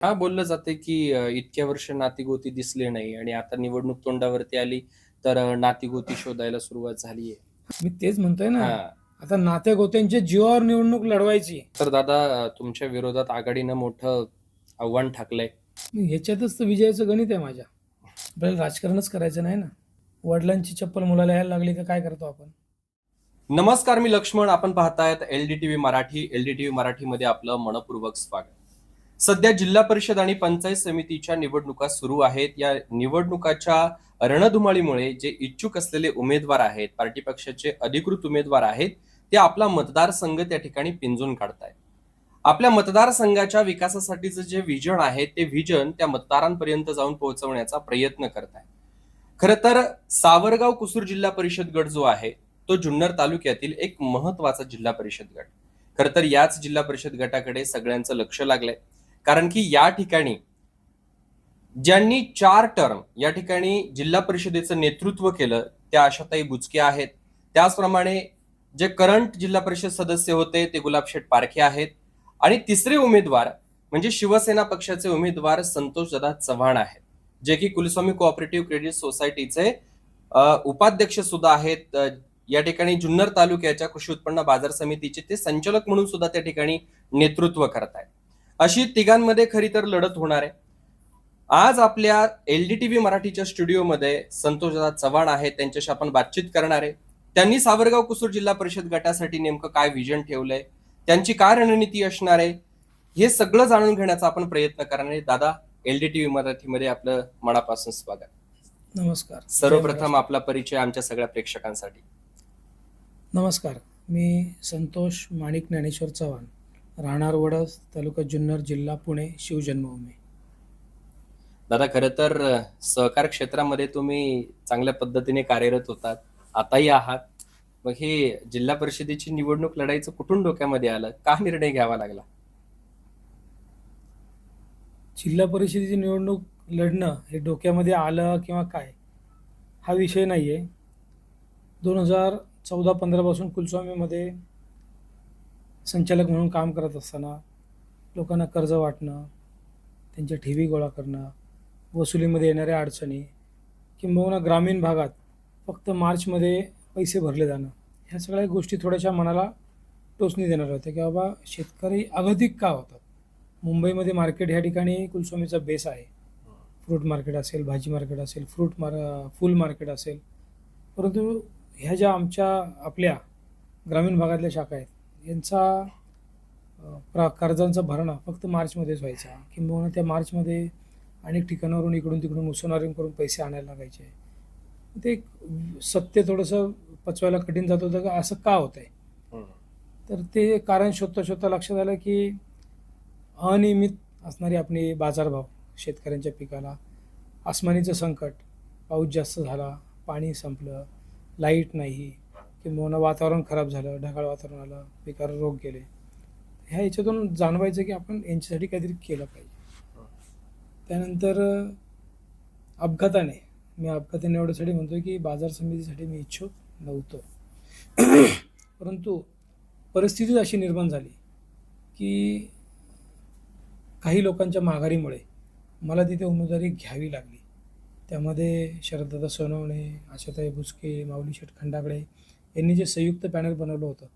हा बोललं जाते की इतक्या वर्ष नाती-गोती दिसले नाही आणि आता निवडणूक तोंडावरती आली तर नाती-गोती शोधायला सुरुवात झालीये. मी तेच म्हणतोय ना. हां. आता नात्या-गोत्यांच्या जीवावर निवडणूक लढवायची. तर दादा तुमच्या विरोधात आघाडीनं मोठं आव्हान ठाकलंय. मग ह्याच्यातच तर विजयाचं गणित आहे माझ्या. आपल्याला राजकारणच करायचं नाही ना. वडिलांची चप्पल मुलाला यायला लागली का काय करतो आपण? नमस्कार, मी लक्ष्मण. आपण पाहतायत LDTV मराठी. LDTV मराठीमध्ये आपलं मनपूर्वक स्वागत. सध्या जिल्हा परिषद आणि पंचायत समितीच्या निवडणुका सुरू आहेत. या निवडणुकाच्या रणधुमाळीमुळे जे इच्छुक असलेले उमेदवार आहेत, पार्टी पक्षाचे अधिकृत उमेदवार आहेत, ते आपला मतदारसंघ त्या ठिकाणी पिंजून काढतायत. आपल्या मतदारसंघाच्या विकासासाठीचं जे व्हिजन आहे, ते व्हिजन त्या मतदारांपर्यंत जाऊन पोहोचवण्याचा प्रयत्न करतायत. खरं तर सावरगाव कुसूर जिल्हा परिषद गट जो आहे, तो जुन्नर तालुक्यातील एक महत्वाचा जिल्हा परिषद गट. खरं तर याच जिल्हा परिषद गटाकडे सगळ्यांचं लक्ष लागलंय. कारण की या ठिकाणी ज्यांनी 4 टर्म या ठिकाणी जिल्हा परिषदेचं नेतृत्व केलं त्या आशाताई बुचके आहेत. त्याचप्रमाणे जे करंट जिल्हा परिषद सदस्य होते ते गुलाबशेठ पारखे आहेत आणि तिसरे उमेदवार म्हणजे शिवसेना पक्षाचे उमेदवार संतोषदादा चव्हाण आहेत, जे की कुलस्वामी कोऑपरेटिव्ह क्रेडिट सोसायटीचे उपाध्यक्ष सुद्धा आहेत. या ठिकाणी जुन्नर तालुक्याच्या कृषी उत्पन्न बाजार समितीचे ते संचालक म्हणून सुद्धा त्या ठिकाणी नेतृत्व करतायत. अशी तिघांमध्ये खरी तर लढत होणार आहे. आज आपल्या LDTV मराठीच्या स्टुडिओमध्ये संतोषदादा चव्हाण आहेत, त्यांच्याशी आपण बातचीत करणार आहे. त्यांनी सावरगाव कुसूर जिल्हा परिषद गटासाठी नेमकं काय विजन ठेवलंय, त्यांची काय रणनीती असणार आहे, हे सगळं जाणून घेण्याचा आपण प्रयत्न करणार आहे. दादा, LDTV मराठीमध्ये आपलं मनापासून स्वागत. नमस्कार. सर्वप्रथम आपला परिचय आमच्या सगळ्या प्रेक्षकांसाठी. नमस्कार. मी संतोष माणिक ज्ञानेश्वर चव्हाण, राहणार वडस, तालुका जुन्नर, जिल्हा पुणे, शिवजन्मभूमी. दादा, खरं तर सहकार क्षेत्रामध्ये तुम्ही चांगल्या पद्धतीने कार्यरत होतात, आताही आहात. मग हे जिल्हा परिषदेची निवडणूक लढायचं कुठून डोक्यामध्ये आलं? का निर्णय घ्यावा लागला? जिल्हा परिषदेची निवडणूक लढणं हे डोक्यामध्ये आलं किंवा काय हा विषय नाही आहे. 2014-15 पासून कुलस्वामीमध्ये संचालक म्हणून काम करत असताना लोकांना कर्ज वाटणं, त्यांच्या ठेवी गोळा करणं, वसुलीमध्ये येणाऱ्या अडचणी किंबहुना ग्रामीण भागात फक्त मार्चमध्ये पैसे भरले जाणं, ह्या सगळ्या गोष्टी थोड्याशा मनाला टोचणी देणाऱ्या होत्या की बाबा शेतकरी अगतिक का होतात. मुंबईमध्ये मार्केट ह्या ठिकाणी कुलस्वामीचा बेस आहे. फ्रूट मार्केट असेल, भाजी मार्केट असेल, फूल मार्केट असेल. परंतु ह्या ज्या आपल्या ग्रामीण भागातल्या शाखा आहेत यांचा कर्जांचा भरणा फक्त मार्चमध्येच व्हायचा किंबहुना त्या मार्चमध्ये अनेक ठिकाणावरून इकडून तिकडून उसवणाऱ्यांकडून पैसे आणायला लागायचे. ते एक सत्य थोडंसं पचवायला कठीण जात होतं का असं का होतंय. तर ते कारण शोधता शोधता लक्षात आलं की अनियमित असणारी आपली बाजारभाव शेतकऱ्यांच्या पिकाला, आसमानीचं संकट, पाऊस जास्त झाला, पाणी संपलं, लाईट नाही किंबहुना वातावरण खराब झालं, ढगाळ वातावरण आलं, पिकावर रोग गेले. ह्या ह्याच्यातून जाणवायचं की आपण यांच्यासाठी काहीतरी केलं पाहिजे. त्यानंतर मी अपघाताने एवढ्यासाठी म्हणतोय की बाजार समितीसाठी मी इच्छुक नव्हतो. परंतु परिस्थितीच अशी निर्माण झाली की काही लोकांच्या माघारीमुळे मला तिथे उमेदवारी घ्यावी लागली. त्यामध्ये शरददादा सोनवणे, आशाताई बुचके, माऊली शेठ खंडागळे यांनी जे संयुक्त पॅनल बनवलं होतं,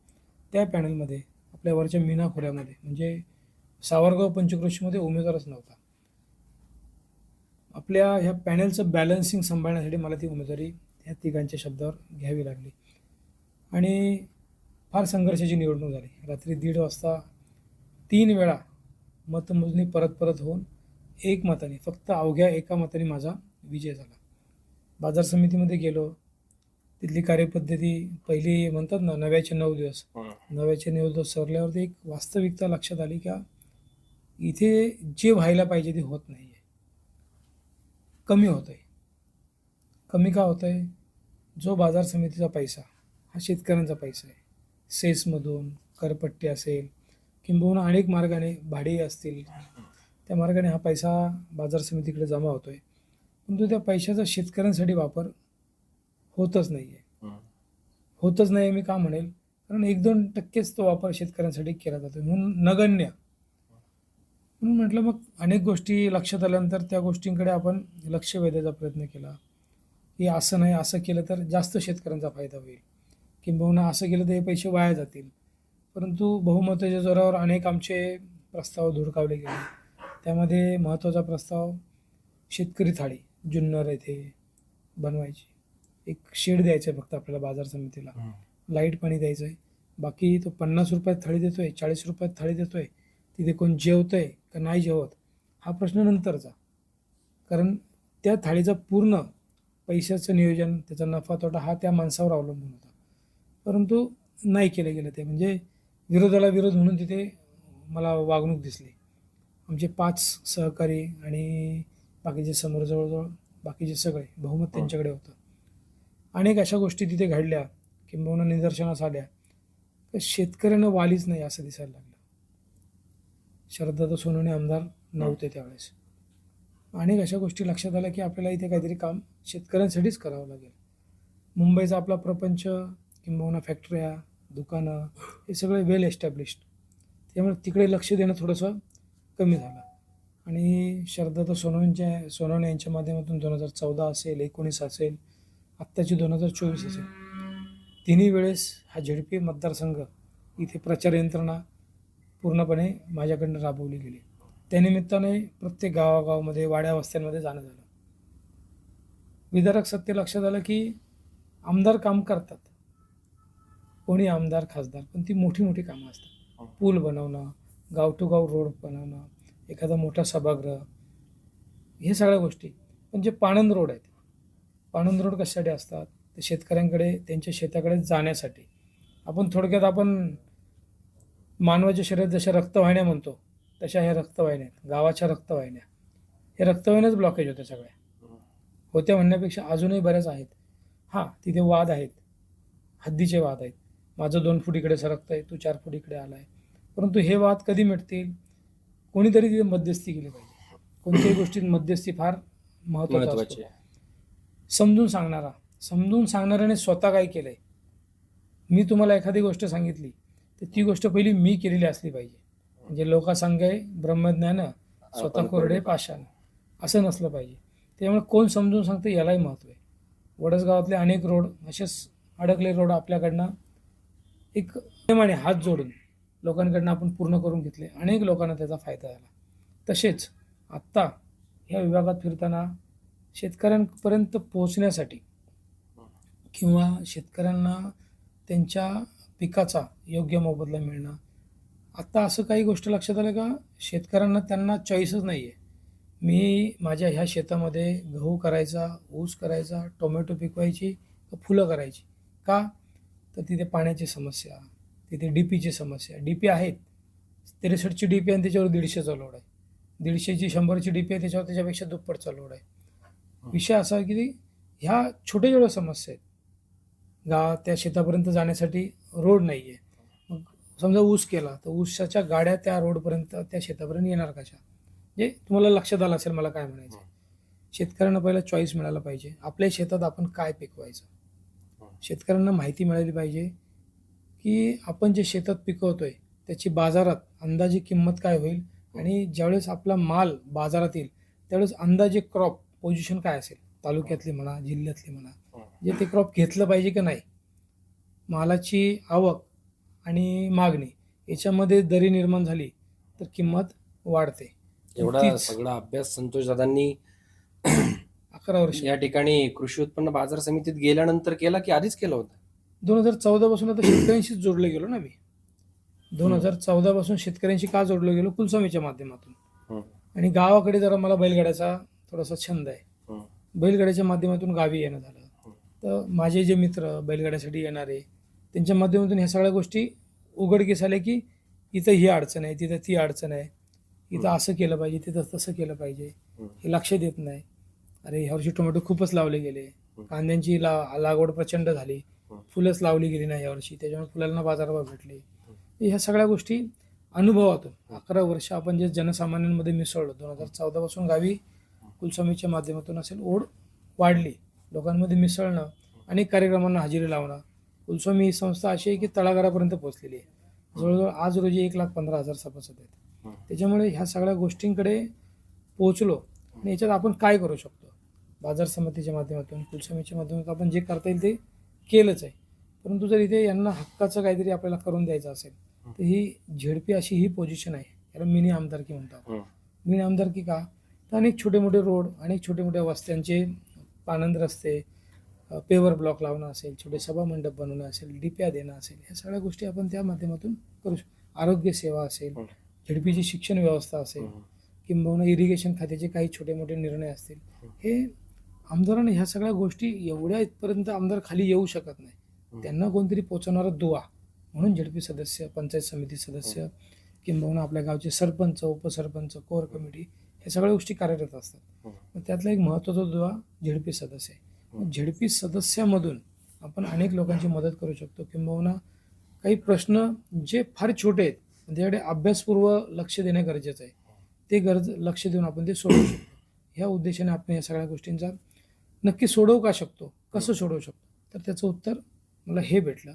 त्या पॅनलमध्ये आपल्या वरच्या मीना खोऱ्यामध्ये म्हणजे सावरगाव पंचक्रोशीमध्ये उमेदवारच नव्हता. आपल्या ह्या पॅनलचं बॅलन्सिंग सांभाळण्यासाठी मला ती उमेदवारी ह्या तिघांच्या शब्दावर घ्यावी लागली आणि फार संघर्षाची निवडणूक झाली. रात्री 1:30 वाजता 3 वेळा मतमोजणी परत होऊन फक्त अवघ्या एका मताने माझा विजय झाला. बाजार समितीमध्ये गेलो. तिथली कार्यपद्धती पहिली म्हणतात ना, नव्याचे 9 दिवस. नव्याचे 9 दिवस सरल्यावरती एक वास्तविकता लक्षात आली का इथे जे व्हायला पाहिजे ते होत नाही आहे. कमी होत आहे. कमी का होत आहे? जो बाजार समितीचा पैसा हा शेतकऱ्यांचा पैसा आहे. सेसमधून, करपट्टी असेल किंबहुना अनेक मार्गाने, भाडे असतील, त्या मार्गाने हा पैसा बाजार समितीकडे जमा होतो आहे. परंतु त्या पैशाचा शेतकऱ्यांसाठी वापर होतच नाही आहे. होतच नाही मी का म्हणेल, कारण 1-2% तो वापर शेतकऱ्यांसाठी केला जातो, म्हणून नगण्य. म्हणून म्हटलं मग अनेक गोष्टी लक्षात आल्यानंतर त्या गोष्टींकडे आपण लक्ष वेधायचा प्रयत्न केला, की असं नाही, असं केलं तर जास्त शेतकऱ्यांचा फायदा होईल, किंबहुना असं केलं तर हे पैसे वाया जातील. परंतु बहुमताच्या जोरावर अनेक आमचे प्रस्ताव धुडकावले गेले. त्यामध्ये महत्त्वाचा प्रस्ताव शेतकरी थाळी जुन्नर येथे बनवायची. एक शेड द्यायचं आहे फक्त आपल्याला बाजार समितीला, लाईट पाणी द्यायचं आहे. बाकी तो 50 रुपयात थाळी देतोय, 40 रुपयात थाळी देतोय, तिथे कोण जेवतंय का नाही जेवत हा प्रश्न नंतरचा. कारण त्या थाळीचा पूर्ण पैशाचं नियोजन, त्याचा नफा तोटा हा त्या माणसावर अवलंबून होता. परंतु नाही केलं गेलं ते. म्हणजे विरोधाला विरोध म्हणून तिथे मला वागणूक दिसली. आमचे 5 सहकारी आणि बाकीचे समोर जवळजवळ बाकीचे सगळे बहुमत त्यांच्याकडे होतं. अनेक अशा गोष्टी तिथे घडल्या, किंबहुना निदर्शनास आल्या, तर शेतकऱ्यांना वालीच नाही असं दिसायला लागलं. शरददादा सोनवणे आमदार नव्हते त्यावेळेस. अनेक अशा गोष्टी लक्षात आल्या की आपल्याला इथे काहीतरी काम शेतकऱ्यांसाठीच करावं लागेल. मुंबईचा आपला प्रपंच, किंबहुना फॅक्टऱ्या, दुकानं हे सगळे वेल एस्टॅब्लिश्ड. त्यामुळे तिकडे लक्ष देणं थोडंसं कमी झालं. आणि शरददादा सोनवणे यांच्या माध्यमातून 2014 असेल, 19 असेल, आत्ताची 2024 असेल, तिन्ही वेळेस हा झेडपी मतदारसंघ इथे प्रचार यंत्रणा पूर्णपणे माझ्याकडनं राबवली गेली. त्यानिमित्ताने प्रत्येक गावागावामध्ये, वाड्या वस्त्यांमध्ये जाणं झालं. विदारक सत्य लक्षात आलं की आमदार काम करतात, कोणी आमदार खासदार, पण ती मोठी मोठी कामं असतात. पूल बनवणं, गाव टू गाव रोड बनवणं, एखादा मोठा सभागृह, हे सगळ्या गोष्टी. पण जे पाणंद रोड आहेत, पाणंद रोड कशासाठी असतात? ते शेतकऱ्यांकडे त्यांच्या शेताकडे जाण्यासाठी. आपण थोडक्यात मानवाच्या शरीरात जशा रक्तवाहिन्या म्हणतो तशा ह्या रक्तवाहिन्या आहेत, गावाच्या रक्तवाहिन्या. हे रक्तवाहिन्याच ब्लॉकेज होत्या सगळ्या. होत्या म्हणण्यापेक्षा अजूनही बऱ्याच आहेत. हां, तिथे वाद आहेत, हद्दीचे वाद आहेत. माझं 2 फूट इकडे सरकतं आहे, तू 4 फूट इकडे आला आहे. परंतु हे वाद कधी मिटतील? कोणीतरी तिथे मध्यस्थी केली पाहिजे. कोणत्याही गोष्टीत मध्यस्थी फार महत्त्वाची आहे. समजून सांगणाऱ्याने स्वतः काय केलं आहे. मी तुम्हाला एखादी गोष्ट सांगितली तर ती गोष्ट पहिली मी केलेली असली पाहिजे. म्हणजे लोका सांगे ब्रह्मज्ञान, स्वतः कोरडे पाषाण, असं नसलं पाहिजे. त्यामुळे कोण समजून सांगतं यालाही महत्त्व आहे. वडसगावातले अनेक रोड असेच अडकले रोड आपल्याकडनं एक प्रेमाने हात जोडून लोकांकडनं आपण पूर्ण करून घेतले. अनेक लोकांना त्याचा फायदा झाला. तसेच आत्ता ह्या विभागात फिरताना शेतकऱ्यांपर्यंत पोहोचण्यासाठी किंवा शेतकऱ्यांना त्यांच्या पिकाचा योग्य मोबदला मिळणं, आत्ता असं काही गोष्ट लक्षात आलं का शेतकऱ्यांना त्यांना चॉईसच नाही आहे. मी माझ्या ह्या शेतामध्ये गहू करायचा, ऊस करायचा, टोमॅटो पिकवायची, फुलं करायची. का? तर तिथे पाण्याची समस्या, तिथे DPची समस्या. DP आहेत 63ची DP आणि त्याच्यावर 150चा लोड आहे. 150ची 100ची DP आहे, त्याच्यावर त्याच्यापेक्षा दुप्पटचा लोड आहे. विषय असा आहे की ह्या छोट्या छोट्या समस्या आहेत. त्या शेतापर्यंत जाण्यासाठी रोड नाही आहे. मग समजा ऊस केला तर ऊसाच्या गाड्या त्या रोडपर्यंत, त्या शेतापर्यंत येणार कशा? म्हणजे तुम्हाला लक्षात आलं असेल मला काय म्हणायचं. शेतकऱ्यांना पहिला चॉईस मिळाला पाहिजे. आपल्या शेतात आपण काय पिकवायचं, शेतकऱ्यांना माहिती मिळाली पाहिजे की आपण जे शेतात पिकवतोय त्याची बाजारात अंदाजे किंमत काय होईल, आणि ज्यावेळेस आपला माल बाजारात येईल त्यावेळेस अंदाजे क्रॉप पोझिशन काय असेल, तालुक्यातली म्हणा, जिल्ह्यातली म्हणा, जे ते क्रॉप घेतलं पाहिजे की नाही. मालाची आवक आणि मागणी याच्यामध्ये दरी निर्माण झाली तर किंमत वाढते. एवढा सगळा अभ्यास संतोष दादांनी 11 वर्ष या ठिकाणी कृषी उत्पन्न बाजार समितीत गेल्यानंतर केला की आधीच केला होता? 2014 पासून आता शेतकऱ्यांशीच जोडले गेलो ना मी. 2014 पासून शेतकऱ्यांशी का जोडलो गेलो? कुलस्वामीच्या माध्यमातून. आणि गावाकडे जरा मला बैलगाड्याचा थोडासा छंद आहे. बैलगाड्याच्या माध्यमातून गावी येणं झालं. तर माझे जे मित्र बैलगाड्यासाठी येणारे, त्यांच्या माध्यमातून ह्या सगळ्या गोष्टी उघडकीस आल्या की इथं ही अडचण आहे, तिथं ती अडचण आहे, इथं असं केलं पाहिजे, तिथं तसं केलं पाहिजे, हे लक्षात येत नाही. अरे ह्यावर्षी टोमॅटो खूपच लावले गेले, कांद्यांची लागवड प्रचंड झाली, फुलंच लावली गेली नाही यावर्षी, त्याच्यामुळे फुलांना बाजारभाव भेटले. ह्या सगळ्या गोष्टी अनुभवातून 11 वर्ष आपण जे जनसामान्यांमध्ये मिसळलो. 2014 पासून गावी कुलस्वामीच्या माध्यमातून असेल ओढ वाढली, लोकांमध्ये मिसळणं, अनेक कार्यक्रमांना हजेरी लावणं. कुलस्वामी ही संस्था अशी आहे की तळागाळापर्यंत पोहोचलेली आहे. जवळजवळ आज रोजी 1,15,000 सभासद आहेत. हं. त्याच्यामुळे ह्या सगळ्या गोष्टींकडे पोहोचलो आणि याच्यात आपण काय करू शकतो. बाजार समितीच्या माध्यमातून, कुलसमितीच्या माध्यमातून आपण जे करता येईल ते केलंच आहे. परंतु जर इथे यांना हक्काचं काहीतरी आपल्याला करून द्यायचं असेल तर ही झेडपी अशी ही पोझिशन आहे. याला मिनी आमदारकी म्हणतात. हं. मिनी आमदारकी का? तर अनेक छोटे मोठे रोड, अनेक छोटे मोठ्या वस्त्यांचे पाणंद रस्ते, पेवर ब्लॉक लावणं असेल, छोटे सभा मंडप बनवणं असेल, डिप्या देणं असेल, ह्या सगळ्या गोष्टी आपण त्या माध्यमातून करू शकतो. आरोग्य सेवा असेल, हं. झेडपीची शिक्षण व्यवस्था असेल, किंबहुना इरिगेशन खात्याचे काही छोटे मोठे निर्णय असतील, हे आमदारांना ह्या सगळ्या गोष्टी एवढ्या इथपर्यंत आमदार खाली येऊ शकत नाही. त्यांना कोणतरी पोचवणारा दुवा म्हणून झेडपी सदस्य, पंचायत समिती सदस्य, किंबहुना आपल्या गावचे सरपंच, उपसरपंच, कोर कमिटी, ह्या सगळ्या गोष्टी कार्यरत असतात. मग त्यातला एक महत्त्वाचा दुवा झेडपी सदस्य आहे. मग झेडपी सदस्यामधून आपण अनेक लोकांची मदत करू शकतो, किंबहुना काही प्रश्न जे फार छोटे आहेत त्याच्याकडे अभ्यासपूर्व लक्ष देणं गरजेचं आहे. ते लक्ष देऊन आपण ते सोडवू शकतो. ह्या उद्देशाने आपण या सगळ्या गोष्टींचा नक्की सोडवू का शकतो, कसं सोडवू शकतो, तर त्याचं उत्तर मला हे भेटलं.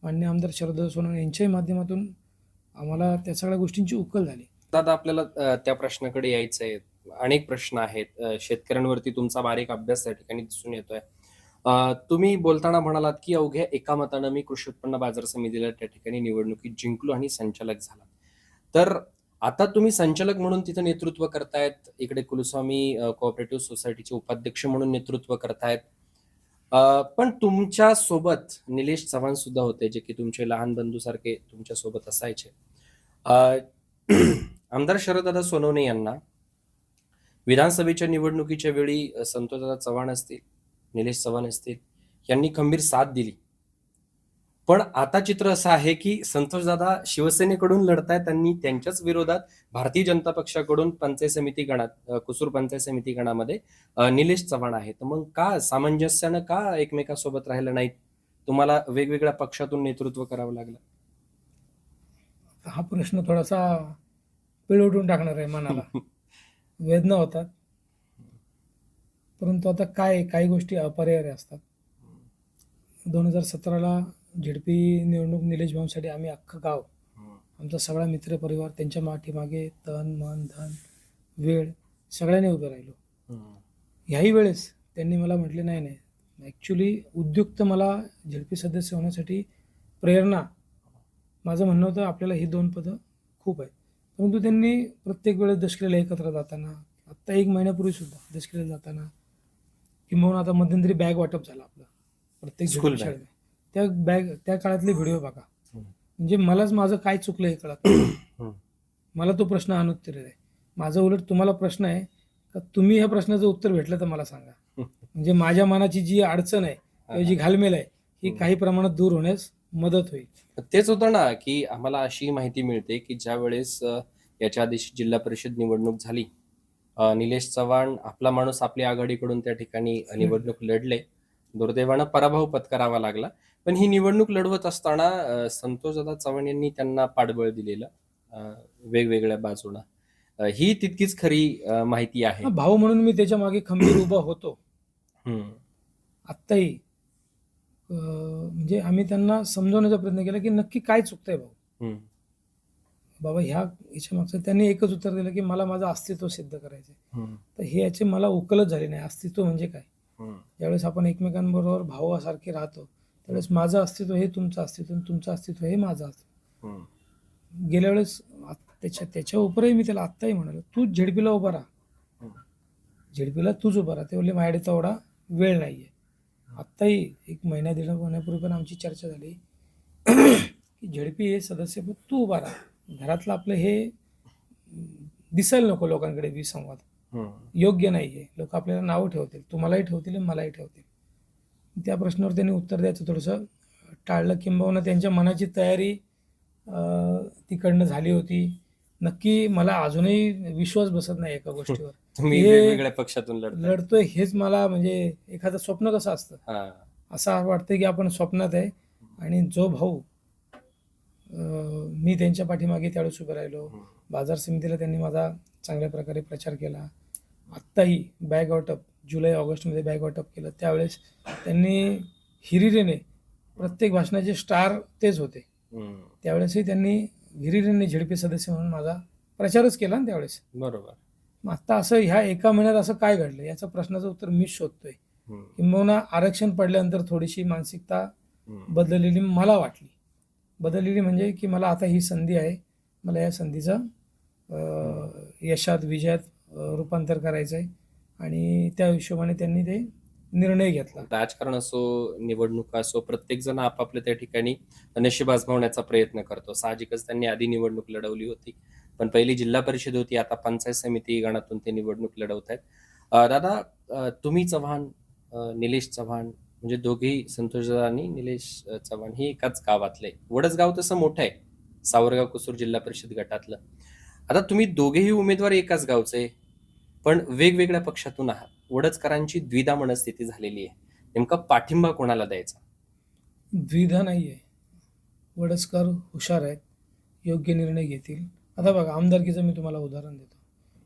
माननीय आमदार शरद सोनवणे यांच्याही माध्यमातून आम्हाला त्या सगळ्या गोष्टींची उकल झाली. दादा, आपल्याला त्या प्रश्नाकडे यायचं आहे. अनेक प्रश्न आहेत. शेतकऱ्यांवरती तुमचा बारीक अभ्यास त्या ठिकाणी दिसून येतोय. तुम्ही बोलताना म्हणालात की अवघ्या एका मतानं मी कृषी उत्पन्न बाजार समितीला त्या ठिकाणी निवडणुकीत जिंकलो आणि संचालक झाला. तर आता तुम्ही संचालक म्हणून तिथं नेतृत्व करतायत, इकडे कुलस्वामी कोऑपरेटिव्ह सोसायटीचे उपाध्यक्ष म्हणून नेतृत्व करतायत. पण तुमच्या सोबत निलेश चव्हाण सुद्धा होते, जे की तुमचे लहान बंधू सारखे तुमच्या सोबत असायचे. आमदार शरददादा सोनवणे यांना विधानसभेच्या निवडणुकीच्या वेळी संतोषदादा चव्हाण असतील, निलेश चव्हाण असतील, यांनी खंबीर साथ दिली. पण आता चित्र असं आहे की संतोषदादा शिवसेनेकडून लढतायत आणि त्यांच्याच विरोधात भारतीय जनता पक्षाकडून पंचायत समिती गणात, कुसूर पंचायत समिती गणामध्ये निलेश चव्हाण आहेत. तर मग का सामंजस्यानं का एकमेकांसोबत राहिलं नाहीत? तुम्हाला वेगवेगळ्या पक्षातून नेतृत्व करावं लागलं? हा प्रश्न थोडासा पिळवटून टाकणार आहे मनाला. वेदना होतात, परंतु आता काय, काही गोष्टी अपरिहार्य असतात. 2017ला झेडपी निवडणूक निलेश भाऊंसाठी आम्ही अख्खं गाव, आमचा सगळा मित्रपरिवार त्यांच्या पाठीमागे तन मन धन वेळ सगळ्यांनी उभं राहिलो. ह्याही वेळेस त्यांनी मला म्हटले, नाही नाही, ॲक्च्युली उद्युक्त मला झेडपी सदस्य होण्यासाठी प्रेरणा, माझं म्हणणं होतं आपल्याला ही 2 पदं खूप आहेत. परंतु त्यांनी प्रत्येक वेळेस दशक्रियाला एकत्र जाताना, आत्ता 1 महिन्यापूर्वीसुद्धा दशक्रियाला जाताना, किंबहुना आता मध्यंतरी बॅग वाटप झालं आपलं प्रत्येक स्कूल शाळेत, त्या काळातले व्हिडिओ बघा. म्हणजे मलाच माझं काय चुकलं हे कळत नाही. मला तो प्रश्न अनुत्तरित आहे. माझं उलट तुम्हाला प्रश्न आहे का, तुम्ही ह्या प्रश्नाचं उत्तर भेटलं तर मला सांगा. म्हणजे माझ्या मनाची जी अडचण आहे किंवा जी घालमेल आहे ही काही प्रमाणात दूर होण्यास मदत होईल. तेच होतं ना, की आम्हाला अशी माहिती मिळते की ज्या वेळेस याच्या आधी जिल्हा परिषद निवडणूक झाली, निलेश चव्हाण आपला माणूस आपल्या आघाडीकडून त्या ठिकाणी निवडणूक लढले. दुर्दैवानं पराभव पत्करावा लागला. पण ही निवडणूक लढवत असताना संतोषदादा चव्हाण यांनी त्यांना पाठबळ दिलेलं वेगवेगळ्या बाजूनं. ही तितकीच खरी माहिती आहे. भाऊ म्हणून मी त्याच्या मागे खंबीर उभा होतो. आत्ताही म्हणजे आम्ही त्यांना समजवण्याचा प्रयत्न केला की नक्की काय चुकतंय भाऊ. बाबा ह्याच्या मागचं त्यांनी एकच उत्तर दिलं की मला माझं अस्तित्व सिद्ध करायचंय. तर हे याचे मला उकलच झाली नाही. अस्तित्व म्हणजे काय? ज्यावेळेस आपण एकमेकांबरोबर भावासारखे राहतो त्यावेळेस माझं अस्तित्व हे तुमचं अस्तित्व, तुमचं अस्तित्व हे माझं अस्तित्व. गेल्या वेळेस त्याच्या उपरही मी त्याला आत्ताही म्हणालो, तूच झेडपीला उभा राहा, झेडपीला तूच उभा राहा. ते बोलले माझ्याकडे तेवढा वेळ नाहीये. आत्ताही 1 महिना 1.5 महिन्यापूर्वी पण आमची चर्चा झाली की झेडपी हे सदस्य तू उभा राहा. घरातलं आपलं हे दिसायला नको लोकांकडे विसंवाद, योग्य नाहीये. लोक आपल्याला नावं ठेवतील, तुम्हालाही ठेवतील मलाही ठेवतील. त्या प्रश्नावर त्यांनी उत्तर द्यायचं थोडंसं टाळलं, किंबहुना त्यांच्या मनाची तयारी तिकडनं झाली होती. नक्की मला अजूनही विश्वास बसत नाही एका गोष्टीवर. तुम्ही वेगवेगळ्या पक्षातून लढतोय हेच मला, म्हणजे एखादं स्वप्न कसं असतं, असं वाटतं की आपण स्वप्नात आहे. आणि जो भाऊ मी त्यांच्या पाठीमागे त्यावेळेस उभे राहिलो. बाजार समितीला त्यांनी माझा चांगल्या प्रकारे प्रचार केला. आत्ताही बॅग वाटप जुलै ऑगस्टमध्ये बॅग वाटप केलं, त्यावेळेस त्यांनी हिरिरीने प्रत्येक भाषणाचे स्टार तेच होते. त्यावेळेसही त्यांनी हिरिरीने झेडपी सदस्य म्हणून माझा प्रचारच केला ना त्यावेळेस. बरोबर. मग आता असं ह्या एका महिन्यात असं काय घडलं याचं प्रश्नाचं उत्तर मीच शोधतोय. हम्म, किंबहुना आरक्षण पडल्यानंतर थोडीशी मानसिकता हम्म. बदललेली मला वाटली. बदललेली म्हणजे की मला आता ही संधी आहे. मला या संधीचं यशात, विजयात रूपांतर करायचं आहे आणि त्या हिशोबाने त्यांनी ते निर्णय घेतला. राजकारण असो, निवडणुका असो, प्रत्येक जण आपापल्या त्या ठिकाणी नशीब आजमावण्याचा प्रयत्न करतो. साहजिकच त्यांनी आधी निवडणूक लढवली होती, पण पहिली जिल्हा परिषद होती, आता पंचायत समिती गणातून ते निवडणूक लढवत आहेत. दादा, तुम्ही चव्हाण, निलेश चव्हाण, म्हणजे दोघेही संतोष दादा आणि निलेश चव्हाण हे एकाच गावातले. वडसगाव तसं मोठं आहे, सावरगाव कुसूर जिल्हा परिषद गटातलं. आता तुम्ही दोघेही उमेदवार एकाच गावचे, पण वेगवेगळ्या पक्षातून आहात. वडसकरांची द्विधा मनस्थिती झालेली आहे. नेमका पाठिंबा कोणाला द्यायचा? द्विधा नाही आहे. वडसकर हुशार आहेत, योग्य निर्णय घेतील. आता बघा, आमदारकीचं मी तुम्हाला उदाहरण देतो.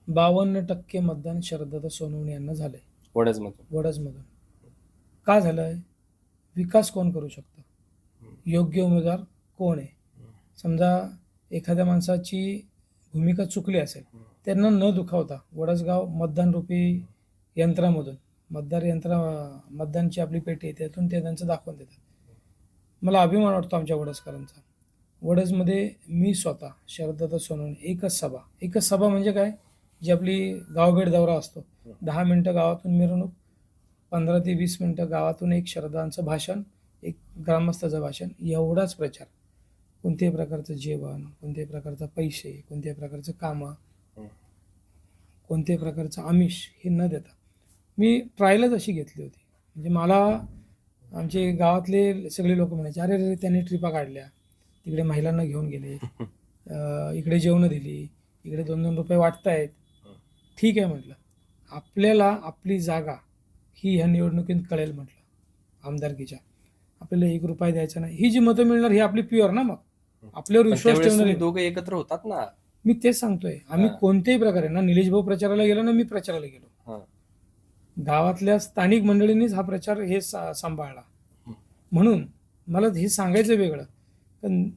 52% मतदान शरददादा सोनवणे यांना झालंय वडसमधून. वडसमधून. का झालंय? विकास कोण करू शकतं? योग्य उमेदवार कोण आहे? समजा एखाद्या माणसाची भूमिका चुकली असेल, त्यांना न दुखावता वडसगाव मतदानरूपी यंत्रामधून मतदानची आपली पेटी आहे त्यातून ते त्यांचं दाखवून देतात. मला अभिमान वाटतो आमच्या वडसकरांचा. वडसमध्ये मी स्वतः शरददादा सोनवणे एकच सभा म्हणजे काय, जी आपली गावभेट दौरा असतो. 10 मिनटं गावातून मिरवणूक, 15 ते 20 मिनटं गावातून एक शरदांचं भाषण, एक ग्रामस्थाचं भाषण, एवढाच प्रचार. कोणत्याही प्रकारचं जेवण, कोणत्याही प्रकारचं पैसे, कोणत्याही प्रकारचं कामं, कोणत्याही प्रकारचं आमिष हे न देता मी ट्रायलच अशी घेतली होती. म्हणजे मला आमचे गावातले सगळे लोक म्हणायचे, अरे रे त्यांनी ट्रिपा काढल्या, तिकडे महिलांना घेऊन गेले, इकडे जेवणं दिली, इकडे 2-2 रुपये वाटतायत. ठीक आहे म्हटलं, आपल्याला आपली जागा ही ह्या निवडणुकीत कळेल म्हटलं. आमदारकीच्या आपल्याला 1 रुपया द्यायचा नाही. ही जी मतं मिळणार ही आपली प्युअर ना, मग आपल्यावर पण विश्वास त्यावेळेस ठेवणार तुम्ही आहे. दोघं एकत्र होतात ना. मी तेच सांगतोय, आम्ही कोणत्याही प्रकारे ना निलेश भाऊ प्रचाराला गेलो ना मी प्रचाराला गेलो. हा. गावातल्या स्थानिक मंडळींनीच हा प्रचार हे सांभाळला. म्हणून मला हे सांगायचं वेगळं, पण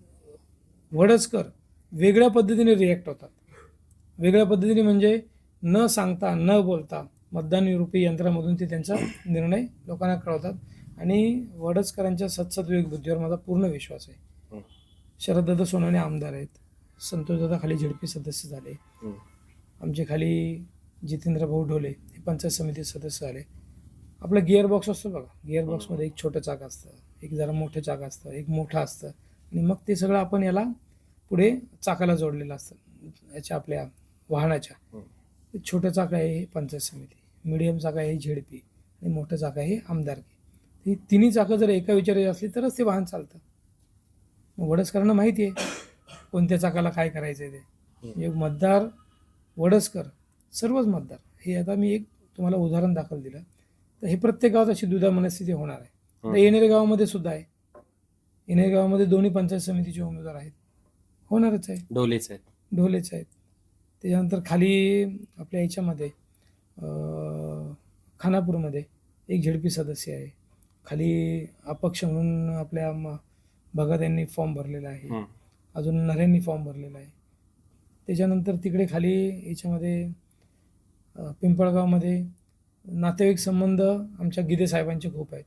वडसकर वेगळ्या पद्धतीने रिॲक्ट होतात. वेगळ्या पद्धतीने म्हणजे न सांगता न बोलता मतदान रूपी यंत्रामधून ते त्यांचा निर्णय लोकांना कळवतात. आणि वडसकरांच्या सत्सद्विवेक बुद्धीवर माझा पूर्ण विश्वास आहे. शरददादा सोनवणे आमदार आहेत, संतोषदादा खाली झेडपी सदस्य झाले, आमचे खाली जितेंद्र भाऊ ढोले हे पंचायत समिती सदस्य झाले. आपला गिअर बॉक्स असतो बघा, गिअर बॉक्समध्ये एक छोटं चाक असतं, एक जरा मोठं चाक असतं, एक मोठं असतं, आणि मग ते सगळं आपण याला पुढे चाकाला जोडलेलं असतं याच्या आपल्या वाहनाच्या. छोटं चाक आहे हे पंचायत समिती, मिडियम चाक आहे हे झेडपी, आणि मोठं चाक आहे हे आमदारकी. ही तिन्ही चाकं जर एका विचाराची असली तरच ते वाहन चालतं. मग वडसकरांना माहिती आहे कोणत्या चाकाला काय करायचं आहे ते. म्हणजे मतदार वडसकर, सर्वच मतदार हे, आता मी एक तुम्हाला उदाहरण दाखल दिलं तर हे प्रत्येक गावात अशी द्विधा मनस्थिती होणार आहे. तर येणेरे गावामध्ये सुद्धा आहे. येणेरे गावामध्ये दोन्ही पंचायत समितीचे उमेदवार आहेत, होणारच आहे, ढोलेच आहेत. त्याच्यानंतर खाली आपल्या याच्यामध्ये खानापूरमध्ये एक झेडपी सदस्य आहे. खाली अपक्ष म्हणून आपल्या भगत यांनी फॉर्म भरलेला आहे, अजून नऱ्यांनी फॉर्म भरलेला आहे. त्याच्यानंतर तिकडे खाली याच्यामध्ये पिंपळगावमध्ये नातेवाईक संबंध आमच्या गिदे साहेबांचे खूप आहेत,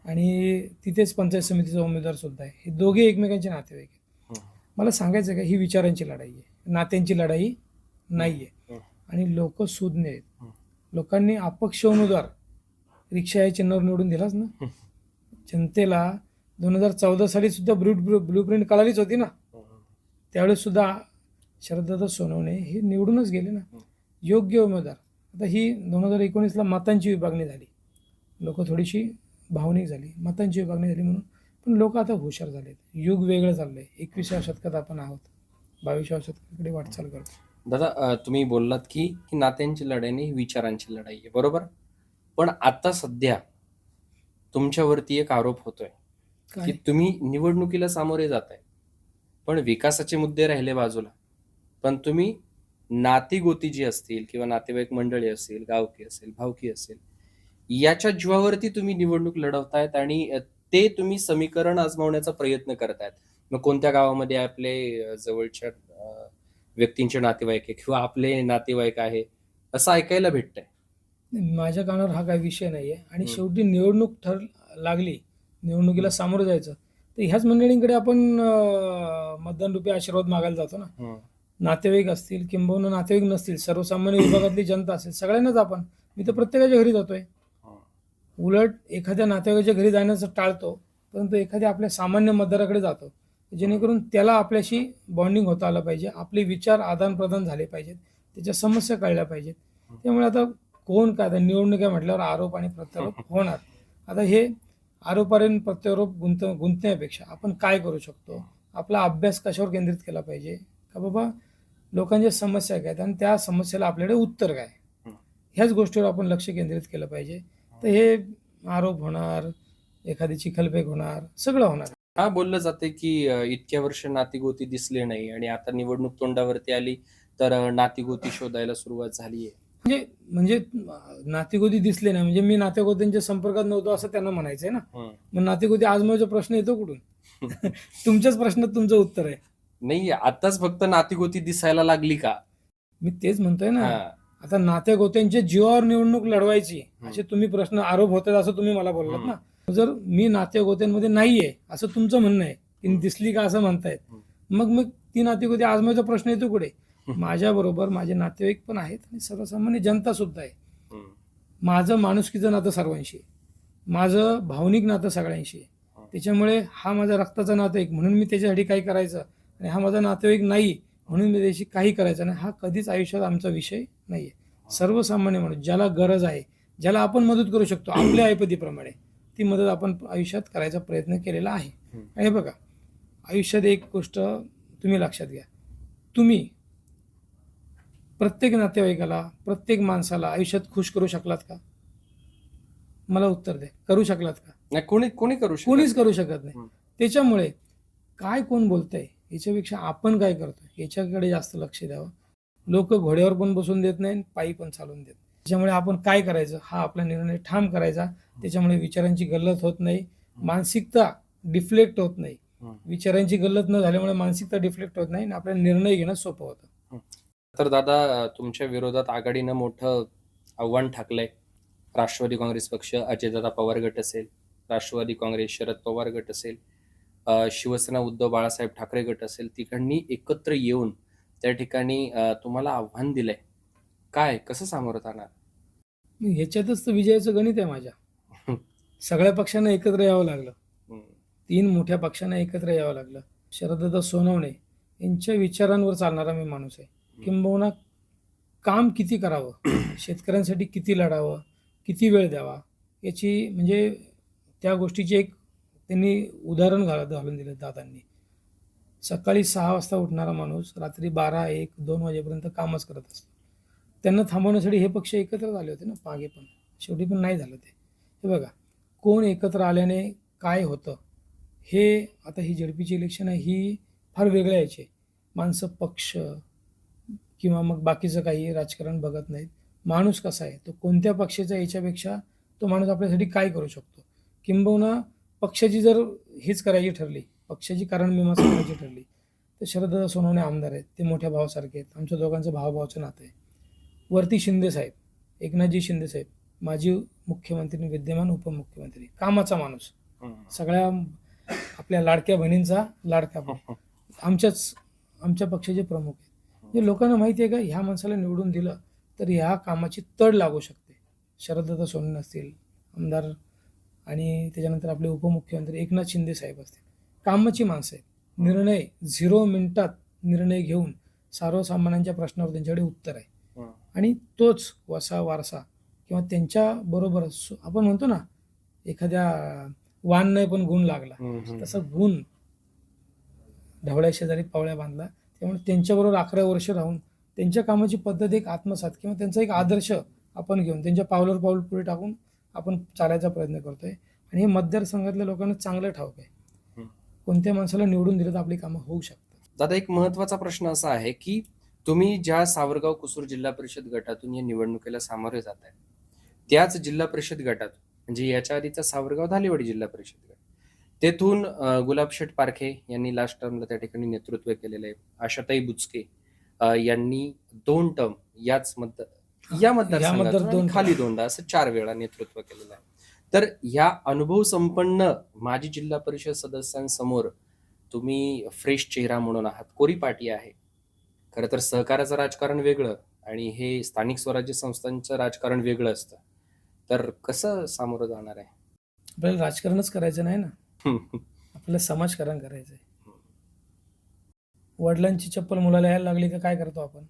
आणि तिथेच पंचायत समितीचा उमेदवार सुद्धा आहे. हे दोघे एकमेकांचे नातेवाईक आहेत. मला सांगायचं का, ही विचारांची लढाई आहे, नात्यांची लढाई नाही आहे. आणि लोक सुज्ञ आहेत. लोकांनी अपक्ष उमेदवार रिक्षा या चिन्हावर निवडून दिलाच ना. जनतेला 2014 साली सुद्धा ब्लूप्रिंट कळालीच होती ना, त्यावेळेस सुद्धा शरददादा सोनवणे हे निवडूनच गेले ना, योग्य उमेदवार. आता ही 2019ला मतांची विभागणी झाली, लोक थोडीशी भावनिक झाली, मतांची विभागणी झाली म्हणून. पण लोक आता हुशार झालेत, युग वेगळं चाललंय. 21व्या शतकात आपण आहोत, 22व्या शतकाकडे वाटचाल करतो. दादा, तुम्ही बोललात की नात्यांची लढाई नाही, विचारांची लढाई आहे, बरोबर. पण आता सध्या तुमच्यावरती एक आरोप होतोय की तुम्ही निवडणुकीला सामोरे जाताय, पण विकासाचे मुद्दे राहिले बाजूला, पण तुम्ही नाती गोती जी असतील किंवा नातेवाईक मंडळी असेल, गावकी असेल, भावकी असेल, याच्या जीवावरती तुम्ही निवडणूक लढवतायत आणि ते तुम्ही समीकरण आजमावण्याचा प्रयत्न करतायत. मग कोणत्या गावामध्ये आपले जवळच्या व्यक्तींचे नातेवाईक आहे किंवा आपले नातेवाईक आहे, असं ऐकायला भेटतंय. माझ्या कानावर हा काही विषय नाहीये आणि हं. शेवटी निवडणूक लागली, निवडणुकीला सामोरं जायचं, तर ह्याच मंडळींकडे आपण मतदान रूपी आशीर्वाद मागायला जातो ना. हं. नातेवाईक असतील किंबहुना नातेवाईक नसतील, सर्वसामान्य विभागातली जनता असेल, सगळ्यांनाच आपण मी तर प्रत्येकाच्या घरी जातोय. हं. उलट एखाद्या नातेवाईकाच्या घरी जाण्याचं टाळतो, परंतु एखाद्या आपल्या सामान्य मतदाराकडे जातो, जेणेकरून त्याला आपल्याशी बॉन्डिंग होता आलं पाहिजे, आपले विचार आदानप्रदान झाले पाहिजेत, त्याच्या समस्या कळल्या पाहिजेत. त्यामुळे आता कोण काय, आता निवडणूक आहे म्हटल्यावर आरोप आणि प्रत्यारोप होणार. आता हे आरोप आणि प्रत्यारोप गुंतण्यापेक्षा आपण काय करू शकतो, आपला अभ्यास कशावर केंद्रित केला पाहिजे, का बाबा लोकांच्या समस्या काय आहेत आणि त्या समस्येला आपल्याकडे उत्तर काय, ह्याच गोष्टीवर आपण लक्ष केंद्रित केलं पाहिजे. तर हे आरोप होणार, एखादी चिखलफेक होणार, सगळं होणार. हा बोललं जाते की इतक्या वर्ष नातीगोती दिसले नाही आणि आता निवडणूक तोंडावरती आली तर नातीगोती शोधायला सुरुवात झाली आहे. म्हणजे म्हणजे नातेगोती दिसले नाही म्हणजे मी नातेगोत्यांच्या संपर्कात नव्हतो असं त्यांना म्हणायचंय ना. मग नातेगोती आजमावायचा प्रश्न येतो कुठून? तुमच्याच प्रश्नात तुमचं उत्तर आहे. नाही, आताच फक्त नातीगोती दिसायला लागली का? मी तेच म्हणतोय ना. हा. आता नातेगोत्यांच्या जीवावर निवडणूक लढवायची असे तुम्ही प्रश्न आरोप होतात असं तुम्ही मला बोललात ना. जर मी नातेगोत्यांमध्ये नाहीये असं तुमचं म्हणणं आहे, ती दिसली का असं म्हणतायत, मग मग ती नातेगोती आजमावायचा प्रश्न येतो कुठे? माझ्या बरोबर माझे नातेवाईक पण आहेत आणि सर्वसामान्य जनता सुद्धा आहे. माझं माणुसकीचं नातं सर्वांशी आहे, माझं भावनिक नातं सगळ्यांशी आहे. त्याच्यामुळे हा माझा रक्ताचा नातेवाईक म्हणून मी त्याच्यासाठी काही करायचं आणि हा माझा नातेवाईक नाही म्हणून मी त्याची काही करायचं नाही, हा कधीच आयुष्यात आमचा विषय नाहीये. सर्वसामान्य माणूस ज्याला गरज आहे, ज्याला आपण मदत करू शकतो आपल्या ऐपतीप्रमाणे, ती मदत आपण आयुष्यात करायचा प्रयत्न केलेला आहे. आणि बघा, आयुष्यात एक गोष्ट तुम्ही लक्षात घ्या, तुम्ही प्रत्येक नातेवाईकाला, प्रत्येक माणसाला आयुष्यात खुश करू शकलात का? मला उत्तर द्या. करू शकलात का? नाही, कोणी करू शकत कोणीच नाही. करू शकत नाही. त्याच्यामुळे काय कोण बोलतंय याच्यापेक्षा आपण काय करतोय याच्याकडे जास्त लक्ष द्यावं. लोक घोड्यावर पण बसून देत नाही, पायी पण चालून देत. त्याच्यामुळे आपण काय करायचं हा आपला निर्णय ठाम करायचा. त्याच्यामुळे विचारांची गल्लत होत नाही, मानसिकता डिफ्लेक्ट होत नाही. विचारांची गल्लत न झाल्यामुळे मानसिकता डिफ्लेक्ट होत नाही आणि आपल्याला निर्णय घेणं सोपं होतं. तर दादा, तुमच्या विरोधात आघाडीनं मोठं आव्हान ठाकलंय. राष्ट्रवादी काँग्रेस पक्ष, अजयदादा पवार गट असेल, राष्ट्रवादी काँग्रेस शरद पवार गट असेल, शिवसेना उद्धव बाळासाहेब ठाकरे गट असेल, तिकडनी एकत्र येऊन त्या ठिकाणी तुम्हाला आव्हान दिलंय. काय, कसं सामोरं जाणार? ह्याच्यातच तर विजयाचं गणित आहे माझ्या. सगळ्या पक्षांना एकत्र यावं लागलं, 3 मोठ्या पक्षांना एकत्र यावं लागलं. शरददादा सोनवणे यांच्या विचारांवर चालणारा मी माणूस आहे. किंबहुना काम किती करावं, शेतकऱ्यांसाठी किती लढावं, किती वेळ द्यावा, याची म्हणजे त्या गोष्टीची एक त्यांनी उदाहरण घालून दिलं दादांनी. सकाळी 6 वाजता उठणारा माणूस रात्री 12, 1, 2 वाजेपर्यंत कामच करत असतो. त्यांना थांबवण्यासाठी हे पक्ष एकत्र झाले होते ना, मागे पण. शेवटी पण नाही झालं ते. हे बघा, कोण एकत्र आल्याने काय होतं, हे आता ही झेडपीची इलेक्शन आहे, ही फार वेगळ्या याची आहे. माणसं पक्ष किंवा मग बाकीचं काही राजकारण बघत नाहीत. माणूस कसा आहे, तो कोणत्या पक्षाचा याच्यापेक्षा तो माणूस आपल्यासाठी काय करू शकतो. किंबहुना पक्षाची जर हीच करायची ठरली, पक्षाची कारणमीमांसा करायची ठरली, तर शरददादा सोनवणे आमदार आहेत, ते मोठ्या भावासारखे आहेत. आमच्या दोघांचं भावाभावाचं नातं आहे. वरती शिंदेसाहेब, एकनाथजी शिंदेसाहेब, माजी मुख्यमंत्री, विद्यमान उपमुख्यमंत्री, कामाचा माणूस, सगळ्या आपल्या लाडक्या बहिणींचा लाडका भाऊ, आमच्या पक्षाचे प्रमुख आहेत. म्हणजे लोकांना माहिती आहे का, ह्या माणसाला निवडून दिलं तर ह्या कामाची तड लागू शकते. शरददादा सोनवणे असतील आमदार आणि त्याच्यानंतर आपले उपमुख्यमंत्री एकनाथ शिंदे साहेब असतील, कामाची माणसं आहेत. निर्णय 0 मिनिटात निर्णय घेऊन सर्वसामान्यांच्या प्रश्नावर त्यांच्याकडे उत्तर आहे. आणि तोच वसा वारसा किंवा त्यांच्या बरोबर आपण म्हणतो ना, एखाद्या वाण नाही पण गुण लागला, तसं गुण ढवळ्या शेजारी पावळ्या बांधला. त्यामुळे त्यांच्याबरोबर 11 वर्ष राहून त्यांच्या कामाची पद्धत एक आत्मसात किंवा त्यांचा एक आदर्श आपण घेऊन त्यांच्या पावलावर पाऊल पुढे टाकून आपण चालायचा प्रयत्न करतोय. आणि हे मतदारसंघातल्या लोकांना चांगलं ठाऊक आहे, कोणत्या माणसाला निवडून दिलं तर आपली कामं होऊ शकतात. दादा, एक महत्वाचा प्रश्न असा आहे की तुम्ही ज्या सावरगाव कुसूर जिल्हा परिषद गटातून या निवडणुकीला सामोरे जात आहे, त्याच जिल्हा परिषद गटात म्हणजे याच्या आधीचा सावरगाव धालेवाडी जिल्हा परिषद गट, तेथून गुलाबशेठ पारखे यांनी लास्ट टर्मला त्या ठिकाणी नेतृत्व केलेलं आहे. आशाताई बुचके यांनी 2 टर्म या मतदारसंघातून आणि दोन खाली 2दा असं 4 वेळा नेतृत्व केलेलं आहे. तर ह्या अनुभव संपन्न माजी जिल्हा परिषद सदस्यांसमोर तुम्ही फ्रेश चेहरा म्हणून आहात. कोरी पाटी आहे. खरं तर सहकार्याचं राजकारण वेगळं आणि हे स्थानिक स्वराज्य संस्थांचं राजकारण वेगळं असतं. तर कसं सामोरं जाणार आहे? आपल्याला राजकारणच करायचं नाही ना, आपल्याला समाजकारण करायचं आहे. वडिलांची चप्पल मुलाला यायला लागली का काय करतो आपण?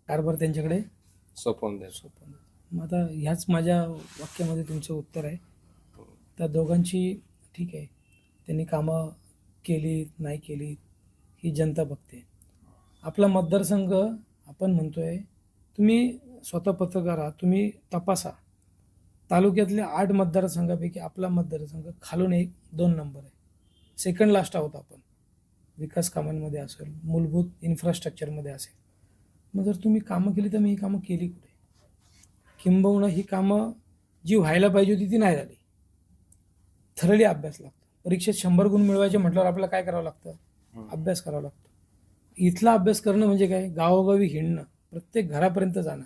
कारभार त्यांच्याकडे सोपवून द्यायचं. सोपवून देतो. मग आता ह्याच माझ्या वाक्यामध्ये तुमचं उत्तर आहे. त्या दोघांची ठीक आहे, त्यांनी कामं केली नाही केली ही जनता बघते. आपला मतदारसंघ आपण म्हणतोय, तुम्ही स्वतः पत्रकार आहात, तुम्ही तपासा. तालुक्यातल्या 8 मतदारसंघापैकी आपला मतदारसंघ खालून 1-2 नंबर आहे. सेकंड लास्ट आहोत आपण. विकास कामांमध्ये असेल, मूलभूत इन्फ्रास्ट्रक्चरमध्ये असेल. मग जर तुम्ही कामं केली तर मी ही कामं केली कुठे? किंबहुना ही कामं जी व्हायला पाहिजे होती ती नाही झाली. थरली अभ्यास लागतो. परीक्षेत 100 गुण मिळवायचे म्हटल्यावर आपल्याला काय करावं लागतं? अभ्यास करावा लागतो. इथला अभ्यास करणं म्हणजे काय? गावोगावी हिंडणं, प्रत्येक घरापर्यंत जाणं.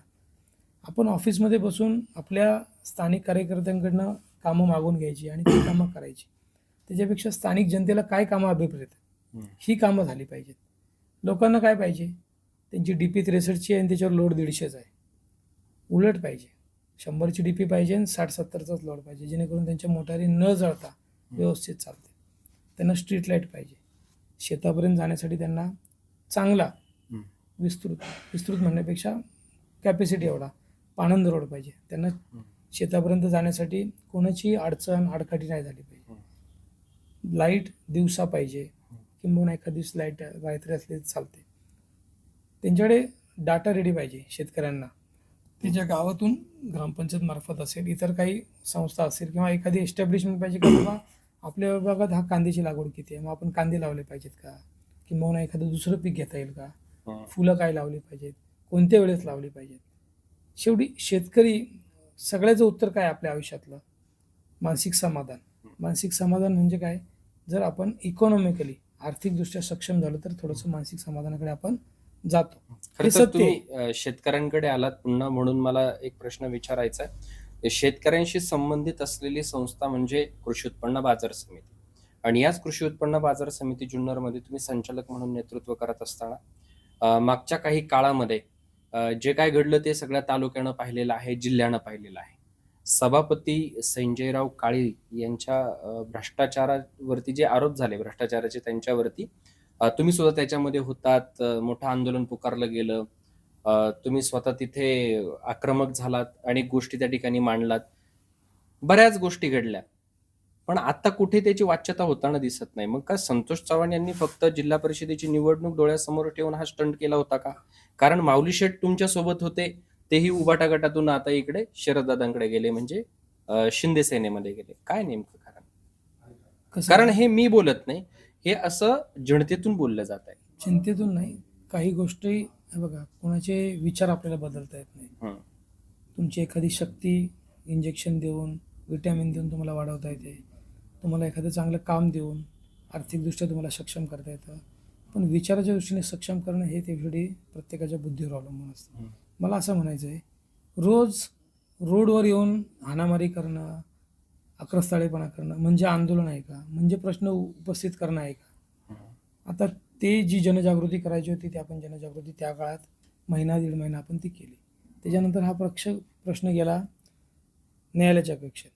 आपण ऑफिसमध्ये बसून आपल्या स्थानिक कार्यकर्त्यांकडनं कामं मागून घ्यायची आणि ती कामं करायची. त्याच्यापेक्षा स्थानिक जनतेला काय कामं अभिप्रेत आहेत, ही कामं झाली पाहिजेत. लोकांना काय पाहिजे? त्यांची DP 63ची आहे आणि त्याच्यावर लोड 150चा आहे. उलट पाहिजे. 100ची DP पाहिजे आणि 60-70चाच लोड पाहिजे, जेणेकरून त्यांच्या मोटारी न जळता व्यवस्थित चालते. त्यांना स्ट्रीट लाईट पाहिजे. शेतापर्यंत जाण्यासाठी त्यांना चांगला विस्तृत म्हणण्यापेक्षा कॅपॅसिटी एवढा पाणंद रोड पाहिजे. त्यांना शेतापर्यंत जाण्यासाठी कोणाची अडचण आडकाठी नाही झाली पाहिजे. लाईट दिवसा पाहिजे, किंबहुना एखाद दिवस लाईट रात्री असली तर चालते. त्यांच्याकडे डाटा रेडी पाहिजे शेतकऱ्यांना. त्याच्या गावातून ग्रामपंचायत मार्फत असेल, इतर काही संस्था असेल किंवा एखादी एस्टॅब्लिशमेंट पाहिजे का बाबा आपल्या विभागात हा कांद्याची लागवड किती आहे, मग आपण कांदे लावले पाहिजेत का, किंबहुना एखादं दुसरं पीक घेता येईल का, फुलं काय लावली पाहिजेत, कोणत्या वेळेस लावली पाहिजेत. शेवटी शेतकरी सगळ्याचं उत्तर काय आपल्या आयुष्यातलं? मानसिक समाधान. मानसिक समाधान म्हणजे काय? जर आपण इकॉनॉमिकली आर्थिकदृष्ट्या सक्षम झालो तर थोडंसं मानसिक समाधानाकडे आपण जातो. खरं तर तुम्ही शेतकऱ्यांकडे आलात पुन्हा, म्हणून मला एक प्रश्न विचारायचा आहे. शेतकऱ्यांशी संबंधित असलेली संस्था म्हणजे कृषी उत्पन्न बाजार समिती, आणि याच कृषी उत्पन्न बाजार समिती जुन्नरमध्ये तुम्ही संचालक म्हणून नेतृत्व करत असताना मागच्या काही काळामध्ये जे काय घडलं ते सगळ्या तालुक्यानं पाहिलेलं आहे, जिल्ह्यानं पाहिलेलं आहे. सभापती संजयराव काळे यांच्या भ्रष्टाचारावरती जे आरोप झाले, भ्रष्टाचाराचे त्यांच्यावरती, तुम्ही सुद्धा त्याच्यामध्ये होतात. मोठं आंदोलन पुकारलं गेलं. तुम्ही स्वतः तिथे आक्रमक झालात, अनेक गोष्टी त्या ठिकाणी मांडलात. बऱ्याच गोष्टी घडल्या. पण आता कुठे त्याची वाच्यता होताना दिसत नाही. मग का संतोष चव्हाण यांनी फक्त जिल्हा परिषदेची निवडणूक डोळ्यासमोर ठेवून हा स्टंट केला होता का? कारण माऊली शेठ तुमच्या सोबत होते, तेही उबाटा गटातून आता इकडे शरददादांकडे गेले, म्हणजे शिंदे सेनेमध्ये गेले. काय नेमकं कारण? कारण हे मी बोलत नाही, हे असं जनतेतून बोललं जात आहे. चिंतेतून नाही, काही गोष्टी बघा, कोणाचे विचार आपल्याला बदलता येत नाही. तुमची एखादी शक्ती इंजेक्शन देऊन, विटॅमिन देऊन तुम्हाला वाढवता येते. तुम्हाला एखादं चांगलं काम देऊन आर्थिकदृष्ट्या तुम्हाला सक्षम करता येतं. पण विचाराच्या दृष्टीने सक्षम करणं हे तेवढी प्रत्येकाच्या बुद्धीवर अवलंबून असतं. मला असं म्हणायचं आहे, रोज रोडवर येऊन हाणामारी करणं, आक्रस्ताळेपणा करणं म्हणजे आंदोलन आहे का? म्हणजे प्रश्न उपस्थित करणं आहे का? आता ते जी जनजागृती करायची होती ती आपण जनजागृती त्या काळात 1-1.5 महिना आपण ती केली. त्याच्यानंतर हा प्रश्न गेला न्यायालयाच्या कक्षेत.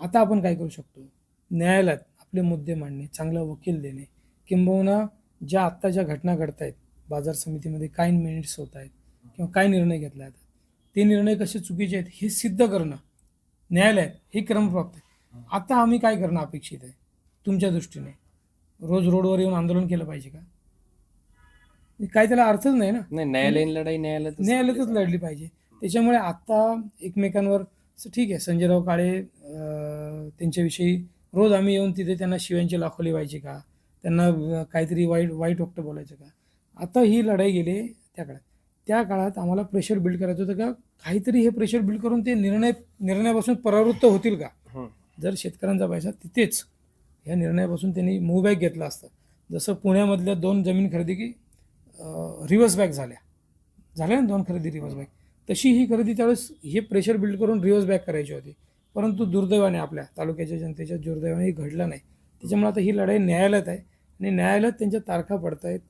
आता आपण काय करू शकतो? न्यायालयात आपले मुद्दे मांडणे, चांगला वकील देणे, किंबहुना आत्ता ज्या घटना घडत आहेत, बाजार समितीमध्ये काय मिनिट्स होत आहेत किंवा काय निर्णय घेतला जातात, ते निर्णय कसे चुकीचे आहेत हे सिद्ध करणं न्यायालयात हे क्रमप्राप्त आहे. आता आम्ही काय करणं अपेक्षित आहे तुमच्या दृष्टीने? रोज रोडवर येऊन आंदोलन केलं पाहिजे का? काय त्याला अर्थच नाही ना. न्यायालयीन लढाई न्यायालयातच लढली पाहिजे. त्याच्यामुळे आता एकमेकांवर ठीक आहे, संजयराव काळे त्यांच्याविषयी रोज आम्ही येऊन तिथे त्यांना शिव्यांची लाखोली व्हायची का, त्यांना काहीतरी वाईट वक्त बोलायचं का? आता ही लढाई गेली त्या काळात. त्या काळात आम्हाला प्रेशर बिल्ड करायचं होतं का, काहीतरी हे प्रेशर बिल्ड करून ते निर्णयापासून परावृत्त होतील का? जर शेतकऱ्यांचा पैसा तिथेच ह्या निर्णयापासून त्यांनी मूव बॅक घेतला असता, जसं पुण्यामधल्या 2 जमीन खरेदी की रिव्हर्स बॅक झाल्या, झाल्या ना 2 खरेदी रिव्हर्स बॅक. तशी ही खरेदी त्यावेळेस हे प्रेशर बिल्ड करून रिव्हर्स बॅक करायची होती. परंतु दुर्दैवाने आपल्या तालुक्याच्या जनतेच्या दुर्दैवाने हे घडलं नाही. त्याच्यामुळे आता ही लढाई न्यायालयात आहे आणि न्यायालयात त्यांच्या तारखा पडत आहेत.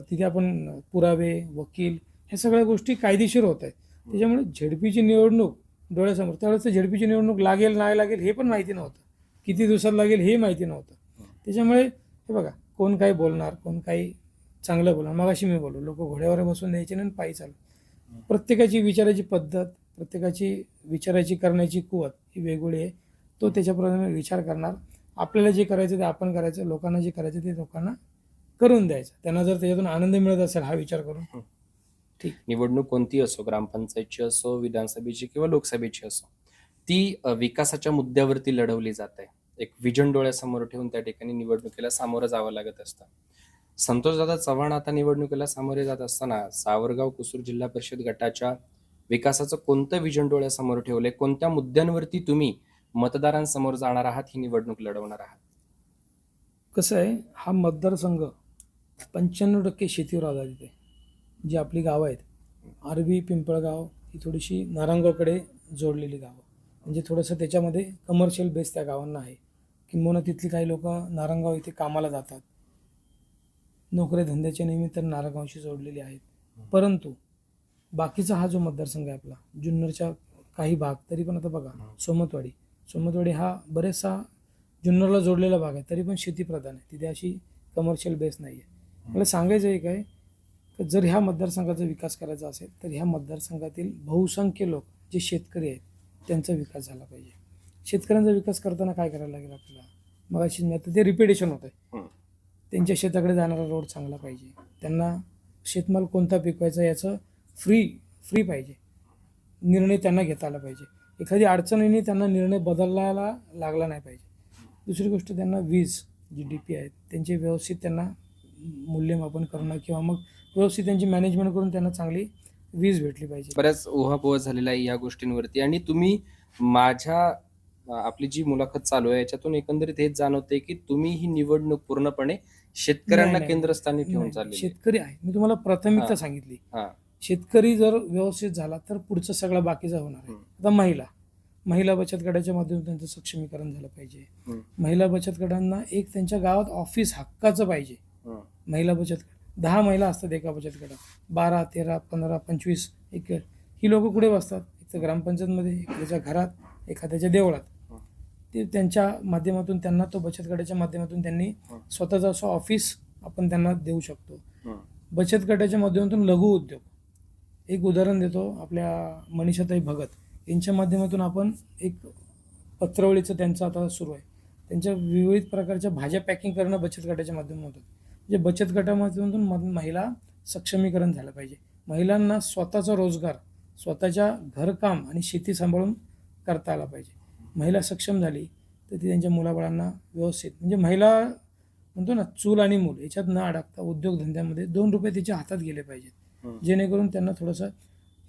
तिथे आपण पुरावे, वकील ह्या सगळ्या गोष्टी कायदेशीर होत आहेत. त्याच्यामुळे झेडपीची निवडणूक डोळ्यासमोर, त्यावेळेस तर झेडपीची निवडणूक लागेल नाही लागेल हे पण माहिती नव्हतं. किती दिवसात लागेल हे माहिती नव्हतं. त्याच्यामुळे हे बघा, कोण काही बोलणार, कोण काही चांगलं बोलणार. मगाशी मी बोललो, लोक घोड्यावर बसून द्यायचे नाही पायी चालू. प्रत्येकाची विचारायची पद्धत, प्रत्येकाची विचारायची करण्याची कुवत ही वेगवेगळी आहे. तो त्याच्याप्रमाणे विचार करणार. आपल्याला जे करायचं ते आपण करायचं, लोकांना जे करायचं ते लोकांना करून द्यायचं. त्यांना जर त्याच्यातून आनंद मिळत असेल हा विचार करून, ठीक. निवडणूक कोणती असो, ग्रामपंचायतची असो, विधानसभेची किंवा लोकसभेची असो, ती विकासाच्या मुद्द्यावरती लढवली जात आहे. एक विजन डोळ्यासमोर ठेवून त्या ठिकाणी निवडणुकीला सामोरं जावं लागत असतं. संतोषदादा चव्हाण आता निवडणुकीला सामोरे जात असताना सावरगाव कुसूर जिल्हा परिषद गटाच्या विकासाचं कोणतं विजन डोळ्यासमोर ठेवलंय, कोणत्या मुद्द्यांवरती तुम्ही मतदारांसमोर जाणार आहात, ही निवडणूक लढवणार आहात? कसं आहे, हा मतदारसंघ 95% शेतीवर आधारित आहे. जी आपली गावं आहेत, आरवी, पिंपळगाव ही थोडीशी नारायणगावकडे जोडलेली गावं, म्हणजे थोडंसं त्याच्यामध्ये कमर्शियल बेस त्या गावांना आहे. किंबहुना तिथली काही लोक नारायणगाव इथे कामाला जातात, नोकऱ्या धंद्याच्या निमित्तानं नारायणगावशी जोडलेली आहेत. परंतु बाकीचा हा जो मतदारसंघ आहे आपला, जुन्नरच्या काही भाग, तरी पण आता बघा सोमतवाडी हा बरेचसा जुन्नरला जोडलेला भाग आहे, तरी पण शेतीप्रधान आहे. तिथे अशी कमर्शियल बेस नाही आहे. मला सांगायचं एक आहे की जर ह्या मतदारसंघाचा विकास करायचा असेल तर ह्या मतदारसंघातील बहुसंख्य लोक जे शेतकरी आहेत त्यांचा विकास झाला पाहिजे. शेतकऱ्यांचा विकास करताना काय करायला लागेल आपल्याला, मग अशी ते रिपिटेशन होत आहे. त्यांच्या शेताकडे जाणारा रोड चांगला पाहिजे, त्यांना शेतमाल कोणता पिकवायचा याचं फ्री पाहिजे, निर्णय त्यांना घेता आला पाहिजे. एखादी अडचणीने त्यांना निर्णय बदलायला लागला नाही पाहिजे. दुसरी गोष्ट, त्यांना वीज जी DP आहेत त्यांचे व्यवस्थित त्यांना मूल्यमापन करणं किंवा मग व्यवस्थित त्यांची मॅनेजमेंट करून त्यांना चांगली वीज भेटली पाहिजे. बऱ्याच उहापोह झालेला आहे या गोष्टींवरती, आणि तुम्ही आपली जी मुलाखत चालू आहे याच्यातून एकंदरीत हेच जाणवते की तुम्ही ही निवडणूक पूर्णपणे शेतकऱ्यांना नाही, केंद्रस्थानी ठेवून नाही, चालली. शेतकरी आहे, मी तुम्हाला प्राथमिकता सांगितली. शेतकरी जर व्यवस्थित झाला तर पुढचं सगळं बाकीचं होणार आहे. आता महिला बचत गटाच्या माध्यमातून त्यांचं सक्षमीकरण झालं पाहिजे. महिला बचत गटांना एक त्यांच्या गावात ऑफिस हक्काचं पाहिजे. महिला बचत गट 10 महिला असतात एका बचत गटात, 12, 13, 15, 25 एक ही लोक कुठे बसतात, एक तर ग्रामपंचायतमध्ये, एखाद्याच्या घरात, एखाद्याच्या देवळात. ते त्यांच्या माध्यमातून त्यांना तो बचत गटाच्या माध्यमातून त्यांनी स्वतःचं असं ऑफिस आपण त्यांना देऊ शकतो. बचत गटाच्या माध्यमातून लघु उद्योग, एक उदाहरण देतो, आपल्या मनीषाताई भगत यांच्या माध्यमातून आपण एक पत्रवळीचं त्यांचं आता सुरू आहे. त्यांच्या विविध प्रकारच्या भाज्या पॅकिंग करणं बचत गटाच्या माध्यमातून होतं. म्हणजे बचत गटामाध्यमातून महिला सक्षमीकरण झालं पाहिजे. महिलांना स्वतःचा रोजगार, स्वतःच्या घरकाम आणि शेती सांभाळून करता आला पाहिजे. महिला सक्षम झाली तर ती त्यांच्या मुलाबाळांना व्यवस्थित, म्हणजे महिला म्हणतो ना, चूल आणि मूल याच्यात न अडकता उद्योगधंद्यामध्ये 2 रुपये तिच्या हातात गेले पाहिजेत, जेणेकरून त्यांना थोडंसं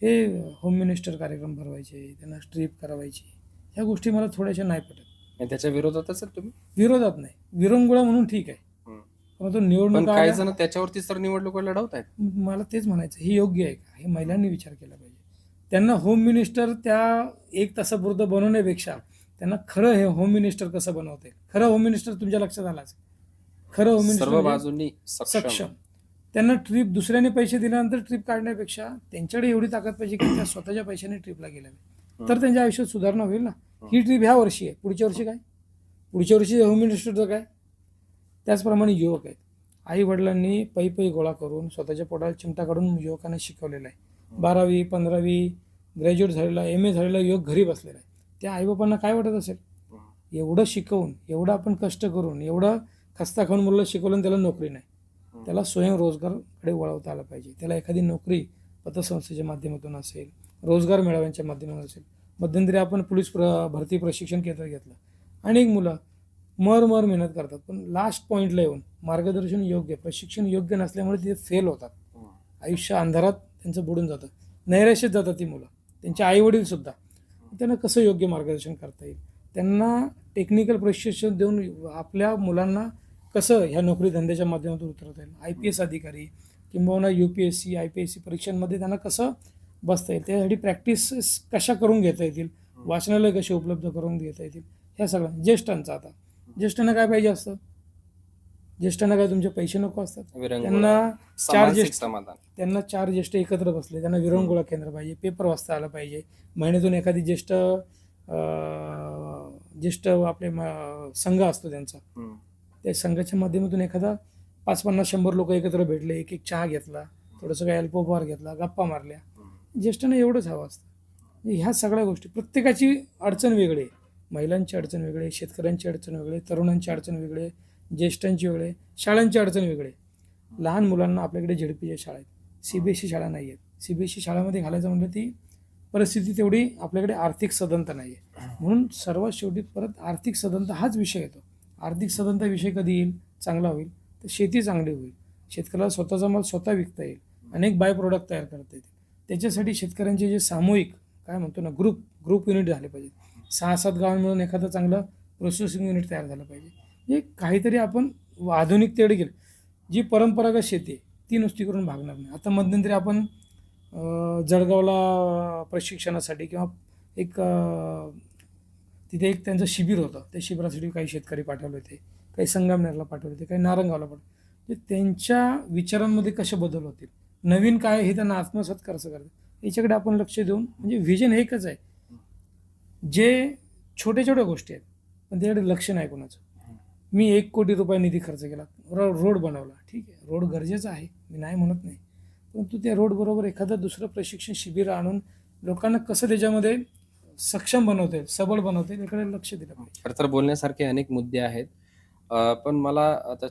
हे होम मिनिस्टर कार्यक्रम भरवायचे, त्यांना ट्रीप करावायची, ह्या गोष्टी मला थोड्याशा नाही पटत. त्याच्या विरोधातच तुम्ही? विरोधात नाही, विरंगुळा म्हणून ठीक आहे, परंतु निवडणूक काही जण त्याच्यावरतीच तर निवडणूक लढवत आहेत. मला तेच म्हणायचं, हे योग्य आहे का, हे महिलांनी विचार केला पाहिजे. त्यांना होम मिनिस्टर त्या 1 तासापुरतं बनवण्यापेक्षा त्यांना खरं हे होम मिनिस्टर कसं बनवता येईल, खरं होम मिनिस्टर तुमच्या लक्षात आलाच, खरं होम मिनिस्टर सर्व बाजूंनी सक्षम. त्यांना ट्रिप दुसऱ्याने पैसे दिल्यानंतर ट्रिप काढण्यापेक्षा त्यांच्याकडे एवढी ताकद पाहिजे की त्या स्वतःच्या पैशाने ट्रिपला गेल्याने, तर त्यांच्या आयुष्यात सुधारणा होईल ना. ही ट्रिप ह्या वर्षी आहे, पुढच्या वर्षी काय, पुढच्या वर्षी होम मिनिस्टरचं काय. त्याचप्रमाणे युवक आहेत, आई वडिलांनी पै गोळा करून स्वतःच्या पोटाला चिमटा काढून युवकांना शिकवलेलं आहे. 12वी 15वी ग्रॅज्युएट झालेला, MA झालेला युवक घरी बसलेला आहे. त्या आईबापांना काय वाटत असेल, एवढं शिकवून, एवढं आपण कष्ट करून, एवढं खस्ता खाऊन मुलं शिकवलं, त्याला नोकरी नाही, त्याला स्वयंरोजगारकडे वळवता आलं पाहिजे. त्याला एखादी नोकरी पतसंस्थेच्या माध्यमातून असेल, रोजगार मेळाव्यांच्या माध्यमातून असेल. मध्यंतरी आपण पोलीस भरती प्रशिक्षण केंद्र घेतलं, अनेक मुलं मर मेहनत करतात, पण लास्ट पॉईंटला येऊन मार्गदर्शन योग्य, प्रशिक्षण योग्य नसल्यामुळे ते फेल होतात. आयुष्य अंधारात त्यांचं बुडून जातं, नैराश्यात जातात ती मुलं, त्यांचे आईवडील सुद्धा. त्यांना कसं योग्य मार्गदर्शन करता येईल, त्यांना टेक्निकल प्रशिक्षण देऊन आपल्या मुलांना कसं ह्या नोकरी धंद्याच्या माध्यमातून उतरवता येईल. IPS अधिकारी किंबहुना UPSC IPSC परीक्षांमध्ये त्यांना कसं बसता येईल, त्यासाठी प्रॅक्टिस कशा करून घेता येतील, वाचनालय कसे उपलब्ध करून घेता येतील, ह्या सगळं. ज्येष्ठांचं आता ज्येष्ठांना काय पाहिजे असतं, ज्येष्ठांना काय तुमचे पैसे नको असतात, विरंगुळा, त्यांना सामाजिक समाधान. त्यांना 4 ज्येष्ठ एकत्र बसले, त्यांना विरंगुळा केंद्र पाहिजे, पेपर वाचता आला पाहिजे, महिन्यातून एखादी ज्येष्ठ आपले संघ असतो त्यांचा, त्या संघाच्या माध्यमातून एखादा 50-50-100 लोक एकत्र भेटले, एक चहा घेतला, थोडंसं काही अल्पोपहार घेतला, गप्पा मारल्या. ज्येष्ठांना एवढंच हवं असतं. म्हणजे ह्या सगळ्या गोष्टी, प्रत्येकाची अडचण वेगळी आहे. महिलांची अडचण वेगळी आहे, शेतकऱ्यांची अडचण वेगळी आहे, तरुणांची अडचण वेगळी आहे, ज्येष्ठांची वेगळी आहे, शाळांची अडचण वेगळी आहे. लहान मुलांना आपल्याकडे झेडपीच्या शाळा आहेत, CBSE शाळा नाही आहेत. CBSE शाळामध्ये घालायचं म्हटलं ती परिस्थिती तेवढी आपल्याकडे आर्थिक सदनता नाही आहे. म्हणून सर्वात शेवटी परत आर्थिक सदनता हाच विषय येतो. आर्थिक सदनता विषय कधी येईल, चांगला होईल तर शेती चांगली होईल, शेतकऱ्याला स्वतःचा माल स्वतः विकता येईल, अनेक बाय प्रोडक्ट तयार करता येतील. त्याच्यासाठी शेतकऱ्यांचे जे सामूहिक काय म्हणतो ना ग्रुप युनिट झाले पाहिजे. 6-7 गावां मिळून एखादं चांगलं प्रोसेसिंग युनिट तयार झालं पाहिजे. म्हणजे काहीतरी आपण आधुनिकतेकडे गेलो. जी परंपरागत शेती आहे ती नुसती करून भागणार नाही. आता मध्यंतरी आपण जळगावला प्रशिक्षणासाठी किंवा एक तिथे एक त्यांचं शिबिर होतं, त्या शिबिरासाठी काही शेतकरी पाठवले होते, काही संगमनेरला पाठवले होते, काही नारंगावला पाठवले. म्हणजे त्यांच्या विचारांमध्ये कसे बदल होतील, नवीन काय हे त्यांना आत्मसात कसं करतात याच्याकडे आपण लक्ष देऊन, म्हणजे व्हिजन हे एकच आहे, जे छोट्या छोट्या गोष्टी आहेत पण त्याच्याकडे लक्ष नाही कोणाचं. मी 1 कोटी रुपये निधी खर्च केला, रोड बनवला, ठीक आहे, रोड गरजेचा आहे, मी नाही म्हणत नाही, परंतु त्या रोडबरोबर एखादं दुसरं प्रशिक्षण शिबिर आणून लोकांना कसं त्याच्यामध्ये सक्षम बनवता येईल, सबल बनवता येईल याकडे लक्ष दिलं पाहिजे. खरं तर बोलण्यासारखे अनेक मुद्दे आहेत. पण मला आता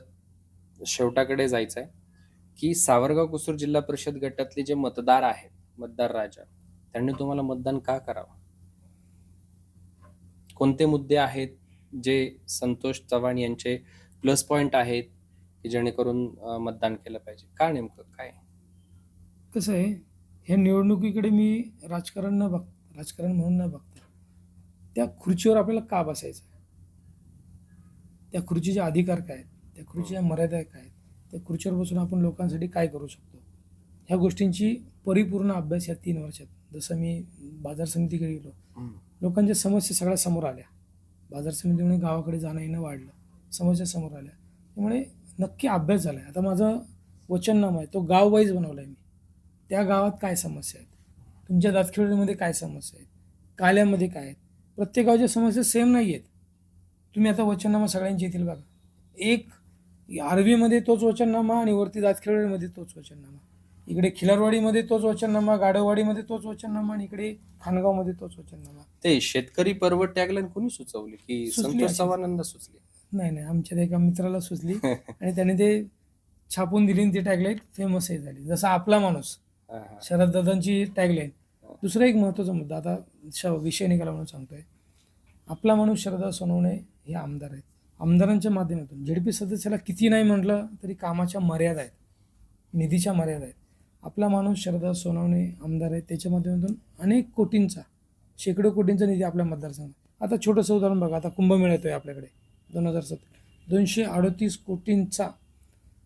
शेवटाकडे जायचं आहे की सावरगाव कुसूर जिल्हा परिषद गटातले जे मतदार आहेत, मतदार राजा, त्यांनी तुम्हाला मतदान का करावं? कोणते मुद्दे आहेत जे संतोष चव्हाण यांचे प्लस पॉइंट आहेत की जेणेकरून मतदान केलं पाहिजे? का नेमकं काय? कसं आहे, ह्या निवडणुकीकडे मी राजकारण म्हणून न बघता त्या खुर्चीवर आपल्याला का बसायचं आहे, त्या खुर्चीचे अधिकार काय आहेत, त्या खुर्चीच्या मर्यादा काय आहेत, त्या खुर्चीवर बसून आपण लोकांसाठी काय करू शकतो, ह्या गोष्टींची परिपूर्ण अभ्यास या 3 वर्षात. जसं मी बाजार समितीकडे गेलो, लोकांच्या समस्या सगळ्या समोर आल्या, बाजार समितीमुळे गावाकडे जाणं येणं वाढलं, समस्या समोर आल्या, त्यामुळे नक्की अभ्यास झाला आहे. आता माझं वचननामा आहे तो गाव वाईज बनवला आहे मी. त्या गावात काय समस्या आहेत, तुमच्या दातखिळीमध्ये काय समस्या आहेत, काल्यामध्ये काय आहेत, प्रत्येक गावच्या समस्या सेम नाही आहेत. तुम्ही आता वचननामा सगळ्यांचे येतील बघा, एक आर्वीमध्ये तोच वचननामा आणि वरती दातखिळीमध्ये तोच वचननामा, इकडे खिलारवाडीमध्ये तोच वचननामा, गाडववाडीमध्ये तोच वचननामा आणि इकडे खानगावमध्ये तोच वचननामा. ते शेतकरी पर्व टॅगलाईन कोणी सुचवली की सुचली संतोष अशीच. चव्हाणांना सुचली? नाही, आमच्या एका मित्राला सुचली आणि त्याने ते छापून दिली आणि ती टॅगलाईन फेमसही झाली. जसा आपला माणूस, शरददादांची टॅगलाईन. दुसरा एक महत्त्वाचा मुद्दा, आता विषय निघाला म्हणून सांगतोय, आपला माणूस शरददादा सोनवणे हे आमदार आहेत. आमदारांच्या माध्यमातून झेडपी सदस्याला किती नाही म्हटलं तरी कामाच्या मर्यादा आहेत, निधीच्या मर्यादा आहेत. आपला माणूस शरददादा सोनवणे आमदार आहेत, त्याच्या माध्यमातून अनेक कोटींचा, शेकडो कोटींचा निधी आपल्या मतदारसंघात. आता छोटंसं उदाहरण बघा, आता कुंभमेळा येतोय आपल्याकडे 2007, 238 कोटींचा,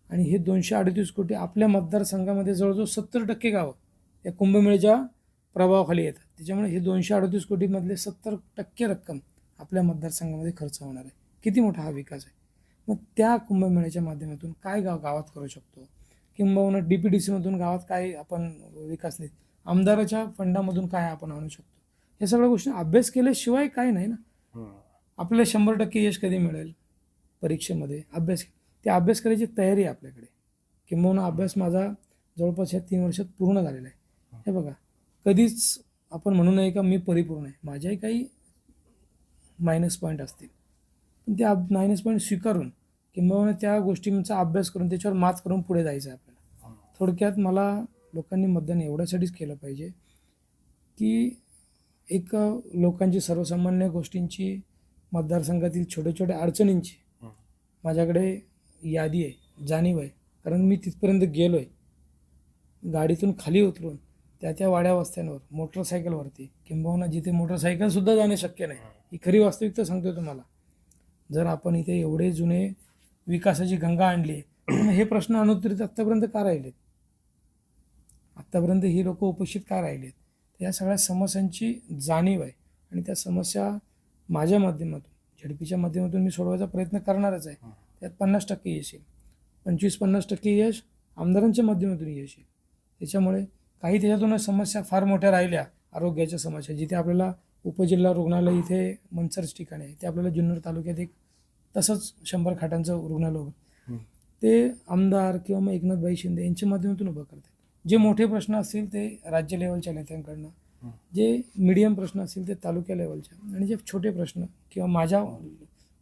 आणि हे 238 कोटी आपल्या मतदारसंघामध्ये जवळजवळ 70% गावं या कुंभमेळ्याच्या प्रभावाखाली येतात. त्याच्यामुळे हे 238 कोटीमधले 70% रक्कम आपल्या मतदारसंघामध्ये खर्च होणार आहे. किती मोठा हा विकास आहे. मग त्या कुंभमेळ्याच्या माध्यमातून काय गावात करू शकतो, किंबहुना DPDCमधून गावात काय आपण विकास नाही, आमदाराच्या फंडामधून काय आपण आणू शकतो, या सगळ्या गोष्टी अभ्यास केल्याशिवाय काय नाही ना. आपल्याला 100% यश कधी मिळेल परीक्षेमध्ये, अभ्यास, ते अभ्यास करायची तयारी आहे आपल्याकडे. किंबहुना अभ्यास माझा जवळपास या 3 वर्षात पूर्ण झालेला आहे. हे बघा, कधीच आपण म्हणू नये का मी परिपूर्ण आहे, माझ्याही काही मायनस पॉईंट असतील, पण त्या मायनस पॉईंट स्वीकारून किंबहुना त्या गोष्टींचा अभ्यास करून त्याच्यावर मात करून पुढे जायचं आहे आपल्याला. थोडक्यात मला लोकांनी मतदान एवढ्यासाठीच केलं पाहिजे की एक लोकांची सर्वसामान्य गोष्टींची, मतदारसंघातील छोट्या छोट्या अडचणींची माझ्याकडे यादी आहे, जाणीव आहे. कारण मी तिथपर्यंत गेलो आहे, गाडीतून खाली उतरून त्या वाड्या वस्त्यांवर मोटरसायकलवरती, किंबहुना जिथे मोटरसायकलसुद्धा जाणे शक्य नाही, ही खरी वास्तविकता सांगतोय तुम्हाला. जर आपण इथे एवढे जुने विकासाची गंगा आणली, तर हे प्रश्न अनुत्तरित आत्तापर्यंत का राहिले? आत्तापर्यंत ही लोक उपेक्षित का राहिली आहेत. तर या सगळ्या समस्यांची जाणीव आहे आणि त्या समस्या माझ्या माध्यमातून झेडपीच्या माध्यमातून मी सोडवायचा प्रयत्न करणारच आहे. त्यात 50% यश येईल, 25-50% यश आमदारांच्या माध्यमातून यश येईल. त्याच्यामुळे काही त्याच्यातून समस्या फार मोठ्या राहिल्या, आरोग्याच्या समस्या जिथे आपल्याला उपजिल्हा रुग्णालय इथे मनसरच ठिकाणी आहे, ते आपल्याला जुन्नर तालुक्यात एक तसंच 100 खाटांचं रुग्णालय उभं, ते आमदार किंवा मग एकनाथभाई शिंदे यांच्या माध्यमातून उभं करतात. जे मोठे प्रश्न असतील ते राज्य लेवलच्या नेत्यांकडनं, जे मीडियम प्रश्न असतील ते तालुक्या लेवलच्या, आणि जे छोटे प्रश्न किंवा माझ्या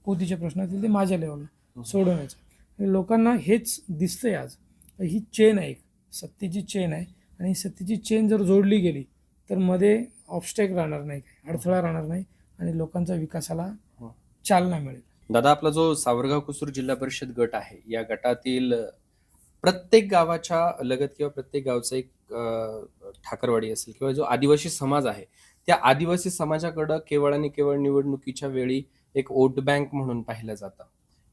पोतीचे प्रश्न असतील ते माझ्या लेवलला सोडवण्याचं. आणि लोकांना हेच दिसतंय आज, ही चेन आहे, एक सत्तेची चेन आहे, आणि सत्तेची चेन जर जोडली गेली तर मध्ये ऑब्स्टॅक राहणार नाही, अडथळा राहणार नाही, आणि लोकांच्या विकासाला चालना मिळेल. दादा, आपला जो सावरगाव कुसूर जिल्हा परिषद गट आहे, या गटातील प्रत्येक गावाच्या लगत किंवा प्रत्येक गावचं एक ठाकरवाडी असेल किंवा जो आदिवासी समाज आहे, त्या आदिवासी समाजाकडं केवळ आणि केवळ निवडणुकीच्या वेळी एक वोट बँक म्हणून पाहिलं जातं.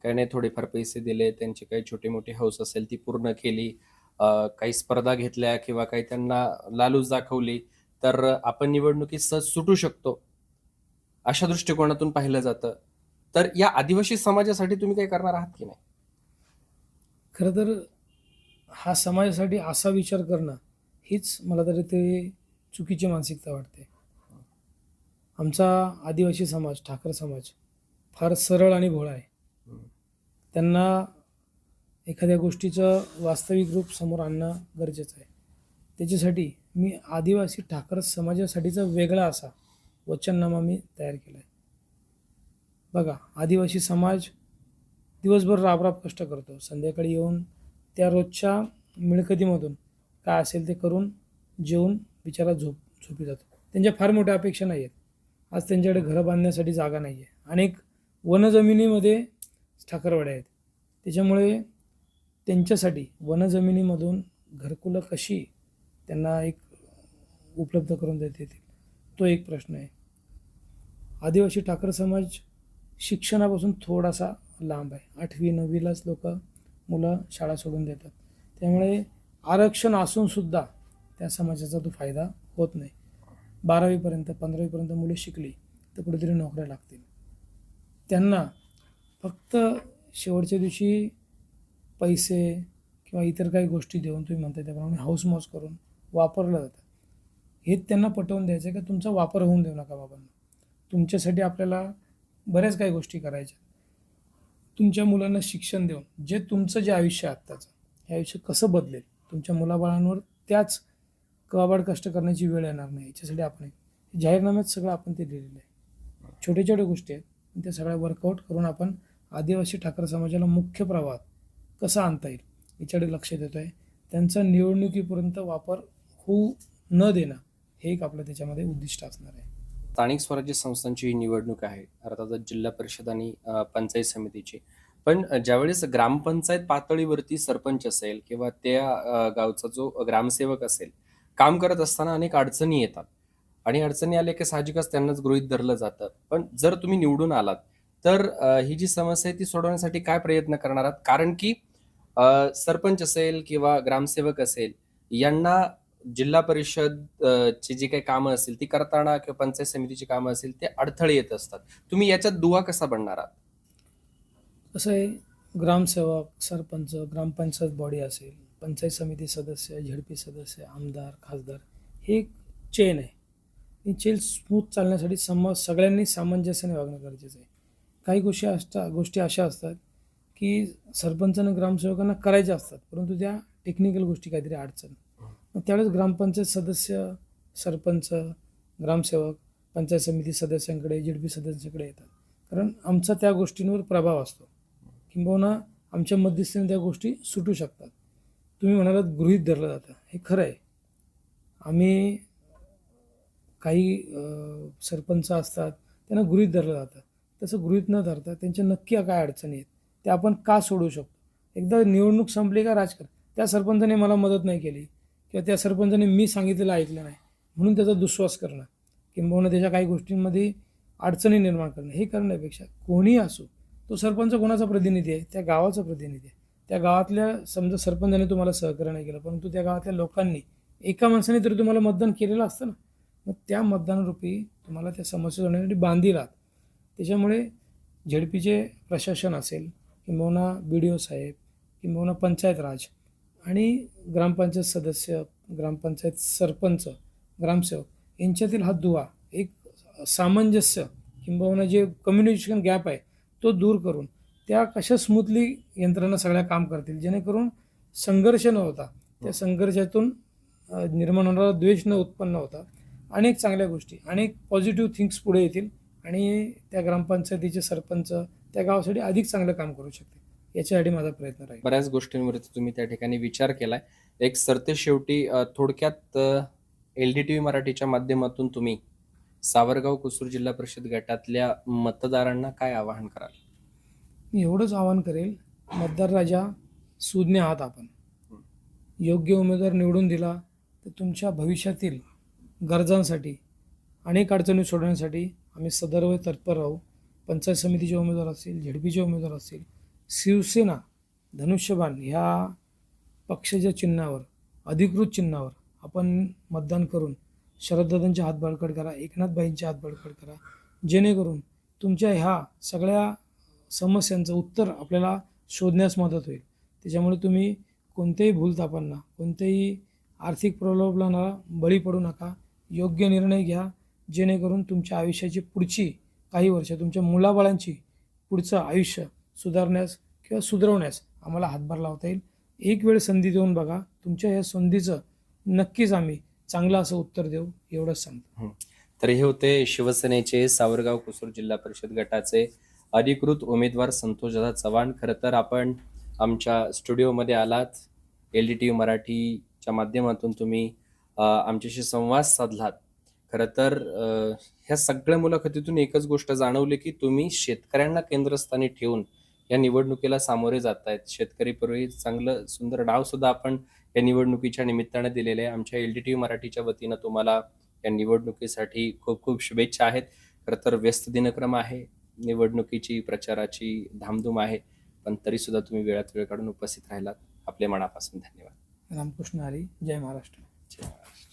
काही नाही, थोडेफार पैसे दिले, त्यांची काही छोटी मोठी हौस असेल ती पूर्ण केली, काही स्पर्धा घेतल्या किंवा काही त्यांना लालूच दाखवली तर आपण निवडणुकीत सहज सुटू शकतो, अशा दृष्टिकोनातून पाहिलं जातं. तर या आदिवासी समाजासाठी तुम्ही काही करणार आहात की नाही? खरं तर हा समाजासाठी असा विचार करणं हीच मला तरी ते चुकीची मानसिकता वाटते. आमचा आदिवासी समाज, ठाकर समाज फार सरळ आणि भोळा आहे. त्यांना एखाद्या गोष्टीचं वास्तविक रूप समोर आणणं गरजेचं आहे. त्याच्यासाठी मी आदिवासी ठाकर समाजासाठीचा वेगळा असा वचननामा मी तयार केला आहे. बघा, आदिवासी समाज दिवसभर राबराब कष्ट करतो, संध्याकाळी येऊन त्या रोजच्या मिळकतीमधून काय असेल ते करून जेवून बिचारा झोपी जातो. त्यांच्या फार मोठ्या अपेक्षा नाही आहेत. आज त्यांच्याकडे घरं बांधण्यासाठी जागा नाही आहे. अनेक वनजमिनीमध्ये ठाकरवाड्या आहेत. त्याच्यामुळे त्यांच्यासाठी वनजमिनीमधून घरकुलं कशी त्यांना एक उपलब्ध करून देता येतील, तो एक प्रश्न आहे. आदिवासी ठाकर समाज शिक्षणापासून थोडासा लांब आहे. 8वी-9वीलाच मुलं शाळा सोडून देतात. त्यामुळे आरक्षण असूनसुद्धा त्या समाजाचा तो फायदा होत नाही. 12वीपर्यंत 15वीपर्यंत मुलं शिकली तर कुठेतरी नोकऱ्या लागतील. त्यांना फक्त शेवटच्या दिवशी पैसे किंवा इतर काही गोष्टी देऊन, तुम्ही म्हणता त्याप्रमाणे हाऊसमौज करून वापरलं जातं. हे त्यांना पटवून द्यायचं की तुमचा वापर होऊन देऊ नका बाबांना, तुमच्यासाठी आपल्याला बऱ्याच काही गोष्टी करायच्या. तुमच्या मुलांना शिक्षण देऊन जे तुमचं जे आयुष्य आहे आत्ताचं, हे आयुष्य कसं बदलेल, तुमच्या मुलाबाळांवर त्याच कबाड कष्ट करण्याची वेळ येणार नाही, याच्यासाठी आपण जाहीरनाम्यात सगळं आपण ते लिहिलेलं आहे. छोट्या छोट्या गोष्टी आहेत, पण त्या सगळ्या वर्कआउट करून आपण आदिवासी ठाकर समाजाला मुख्य प्रवाहात कसं आणता येईल याच्याकडे लक्ष देतो आहे. त्यांचा निवडणुकीपर्यंत वापर होऊ न देणं हे एक आपलं त्याच्यामध्ये उद्दिष्ट असणार आहे. स्थानिक स्वराज्य संस्थांची ही निवडणूक आहे, अर्थातच जिल्हा परिषद आणि पंचायत समितीची. पण ज्यावेळेस ग्रामपंचायत पातळीवरती सरपंच असेल किंवा त्या गावचा जो ग्रामसेवक असेल, काम करत असताना अनेक अडचणी येतात आणि अडचणी आल्या की साहजिकच त्यांनाच गृहीत धरलं जातं. पण जर तुम्ही निवडून आलात तर ही जी समस्या आहे ती सोडवण्यासाठी काय प्रयत्न करणार आहात? कारण की सरपंच असेल किंवा ग्रामसेवक असेल, यांना जिल्हा परिषद ची जी काही कामं असतील ती करताना किंवा पंचायत समितीची कामं असतील ते अडथळे येत असतात. तुम्ही याच्यात दुवा कसा बनणार आहात? कसं आहे, ग्रामसेवक, सरपंच, ग्रामपंचायत बॉडी असेल, पंचायत समिती सदस्य, झेडपी सदस्य, आमदार, खासदार, हे एक चेन आहे. ही चेन स्मूथ चालण्यासाठी सगळ्यांनी सामंजस्याने वागणं गरजेचं आहे. काही गोष्टी अशा असतात की सरपंच आणि ग्रामसेवकांना करायच्या असतात, परंतु त्या टेक्निकल गोष्टी काहीतरी अडचण, मग त्यावेळेस ग्रामपंचायत सदस्य, सरपंच, ग्रामसेवक पंचायत समिती सदस्यांकडे, झेडपी सदस्यांकडे येतात. कारण आमचा त्या गोष्टींवर प्रभाव असतो, किंबहुना आमच्या मध्यस्थीने त्या गोष्टी सुटू शकतात. तुम्ही म्हणालात गृहीत धरलं जातं, हे खरं आहे. आम्ही काही सरपंच असतात त्यांना गृहीत धरलं जातं. तसं गृहीत न धरता त्यांच्या नक्की काय अडचणी आहेत ते आपण का सोडवू शकतो. एकदा निवडणूक संपली का राजकारण, त्या सरपंचाने मला मदत नाही केली किंवा त्या सरपंचाने मी सांगितलेलं ऐकलं नाही म्हणून त्याचा दुस्वास करणं, किंबहुना त्याच्या काही गोष्टींमध्ये अडचणी निर्माण करणं, हे करण्यापेक्षा कोणीही असो, तो सरपंच कोणाचा प्रतिनिधी आहे, त्या गावाचा प्रतिनिधी आहे. त्या गावातल्या समजा सरपंचाने तुम्हाला सहकार्य नाही केलं, परंतु त्या गावातल्या लोकांनी एका माणसाने तरी तुम्हाला मतदान केलेलं असतं ना. मग त्या मतदानरूपी तुम्हाला त्या समस्या सोडवण्यासाठी बांधील आहात. त्याच्यामुळे झेडपीचे प्रशासन असेल, किंबहुना बी डी ओ साहेब, किंबहुना पंचायत राज आणि ग्रामपंचायत सदस्य, ग्रामपंचायत सरपंच, ग्रामसेवक यांच्यातील हा दुवा एक सामंजस्य किंबहुना जे कम्युनिकेशन गॅप आहे तो दूर करून त्या कशा स्मूथली यंत्रणा सगळ्या काम करतील, जेणेकरून संघर्ष न होता त्या संघर्षातून निर्माण होणारा द्वेष न उत्पन्न होता अनेक चांगल्या गोष्टी, अनेक पॉझिटिव्ह थिंग्स पुढे येतील आणि त्या ग्रामपंचायतीचे सरपंच त्या गावासाठी अधिक चांगलं काम करू शकतील. याच्यासाठी माझा प्रयत्न राहील. बऱ्याच गोष्टींवरती तुम्ही त्या ठिकाणी विचार केलाय. एक सरतेशेवटी थोडक्यात LDTV मराठीच्या माध्यमातून तुम्ही सावरगाव कुसूर जिल्हा परिषद गटातल्या मतदारांना काय आवाहन कराल? मी एवढंच आवाहन करेल, मतदार राजा सुज्ञ आहात आपण. योग्य उमेदवार निवडून दिला तर तुमच्या भविष्यातील गरजांसाठी, अनेक अडचणी सोडवण्यासाठी आम्ही सदैव तत्पर राहू. पंचायत समितीचे उमेदवार असतील, झेडपीचे उमेदवार असतील, शिवसेना धनुष्यबाण ह्या पक्षाच्या चिन्हावर, अधिकृत चिन्हावर आपण मतदान करून शरददादांचे हात बळकट करा, एकनाथबाईंचे हात बळकट करा, जेणेकरून तुमच्या ह्या सगळ्या समस्यांचं उत्तर आपल्याला शोधण्यास मदत होईल. त्याच्यामुळे तुम्ही कोणत्याही भूलथापांना, कोणत्याही आर्थिक प्रलोभनाला बळी पडू नका. योग्य निर्णय घ्या, जेणेकरून तुमच्या आयुष्याची पुढची काही वर्ष, तुमच्या मुलाबाळांची पुढचं आयुष्य सुधारण्यास किंवा सुधरवण्यास आम्हाला हातभार लावता येईल. एक वेळ संधी देऊन बघा, तुमच्या या संधीचं नक्कीच आम्ही चांगलं असं उत्तर देऊ, एवढंच सांगतो. तर हे होते शिवसेनेचे सावरगाव कुसूर जिल्हा परिषद गटाचे अधिकृत उमेदवार संतोषदादा चव्हाण. खरं तर आपण आमच्या स्टुडिओमध्ये आलात, LDTV मराठीच्या माध्यमातून तुम्ही आमच्याशी संवाद साधलात. खरं तर ह्या सगळ्या मुलाखतीतून एकच गोष्ट जाणवली की तुम्ही शेतकऱ्यांना केंद्रस्थानी ठेवून या निवडणुकीला सामोरे जात आहेत. शेतकरीपूर्वी चांगलं सुंदर डाव सुद्धा आपण या निवडणुकीच्या निमित्तानं दिलेले आहे. आमच्या LDTV मराठीच्या वतीनं तुम्हाला या निवडणुकीसाठी खूप खूप शुभेच्छा आहेत. खरं तर व्यस्त दिनक्रम आहे, निवडणुकीची प्रचाराची धामधूम आहे, पण तरी सुद्धा तुम्ही वेळात वेळ काढून उपस्थित राहिलात. आपले मनापासून धन्यवाद. रामकृष्ण हरी. जय महाराष्ट्र. जय महाराष्ट्र.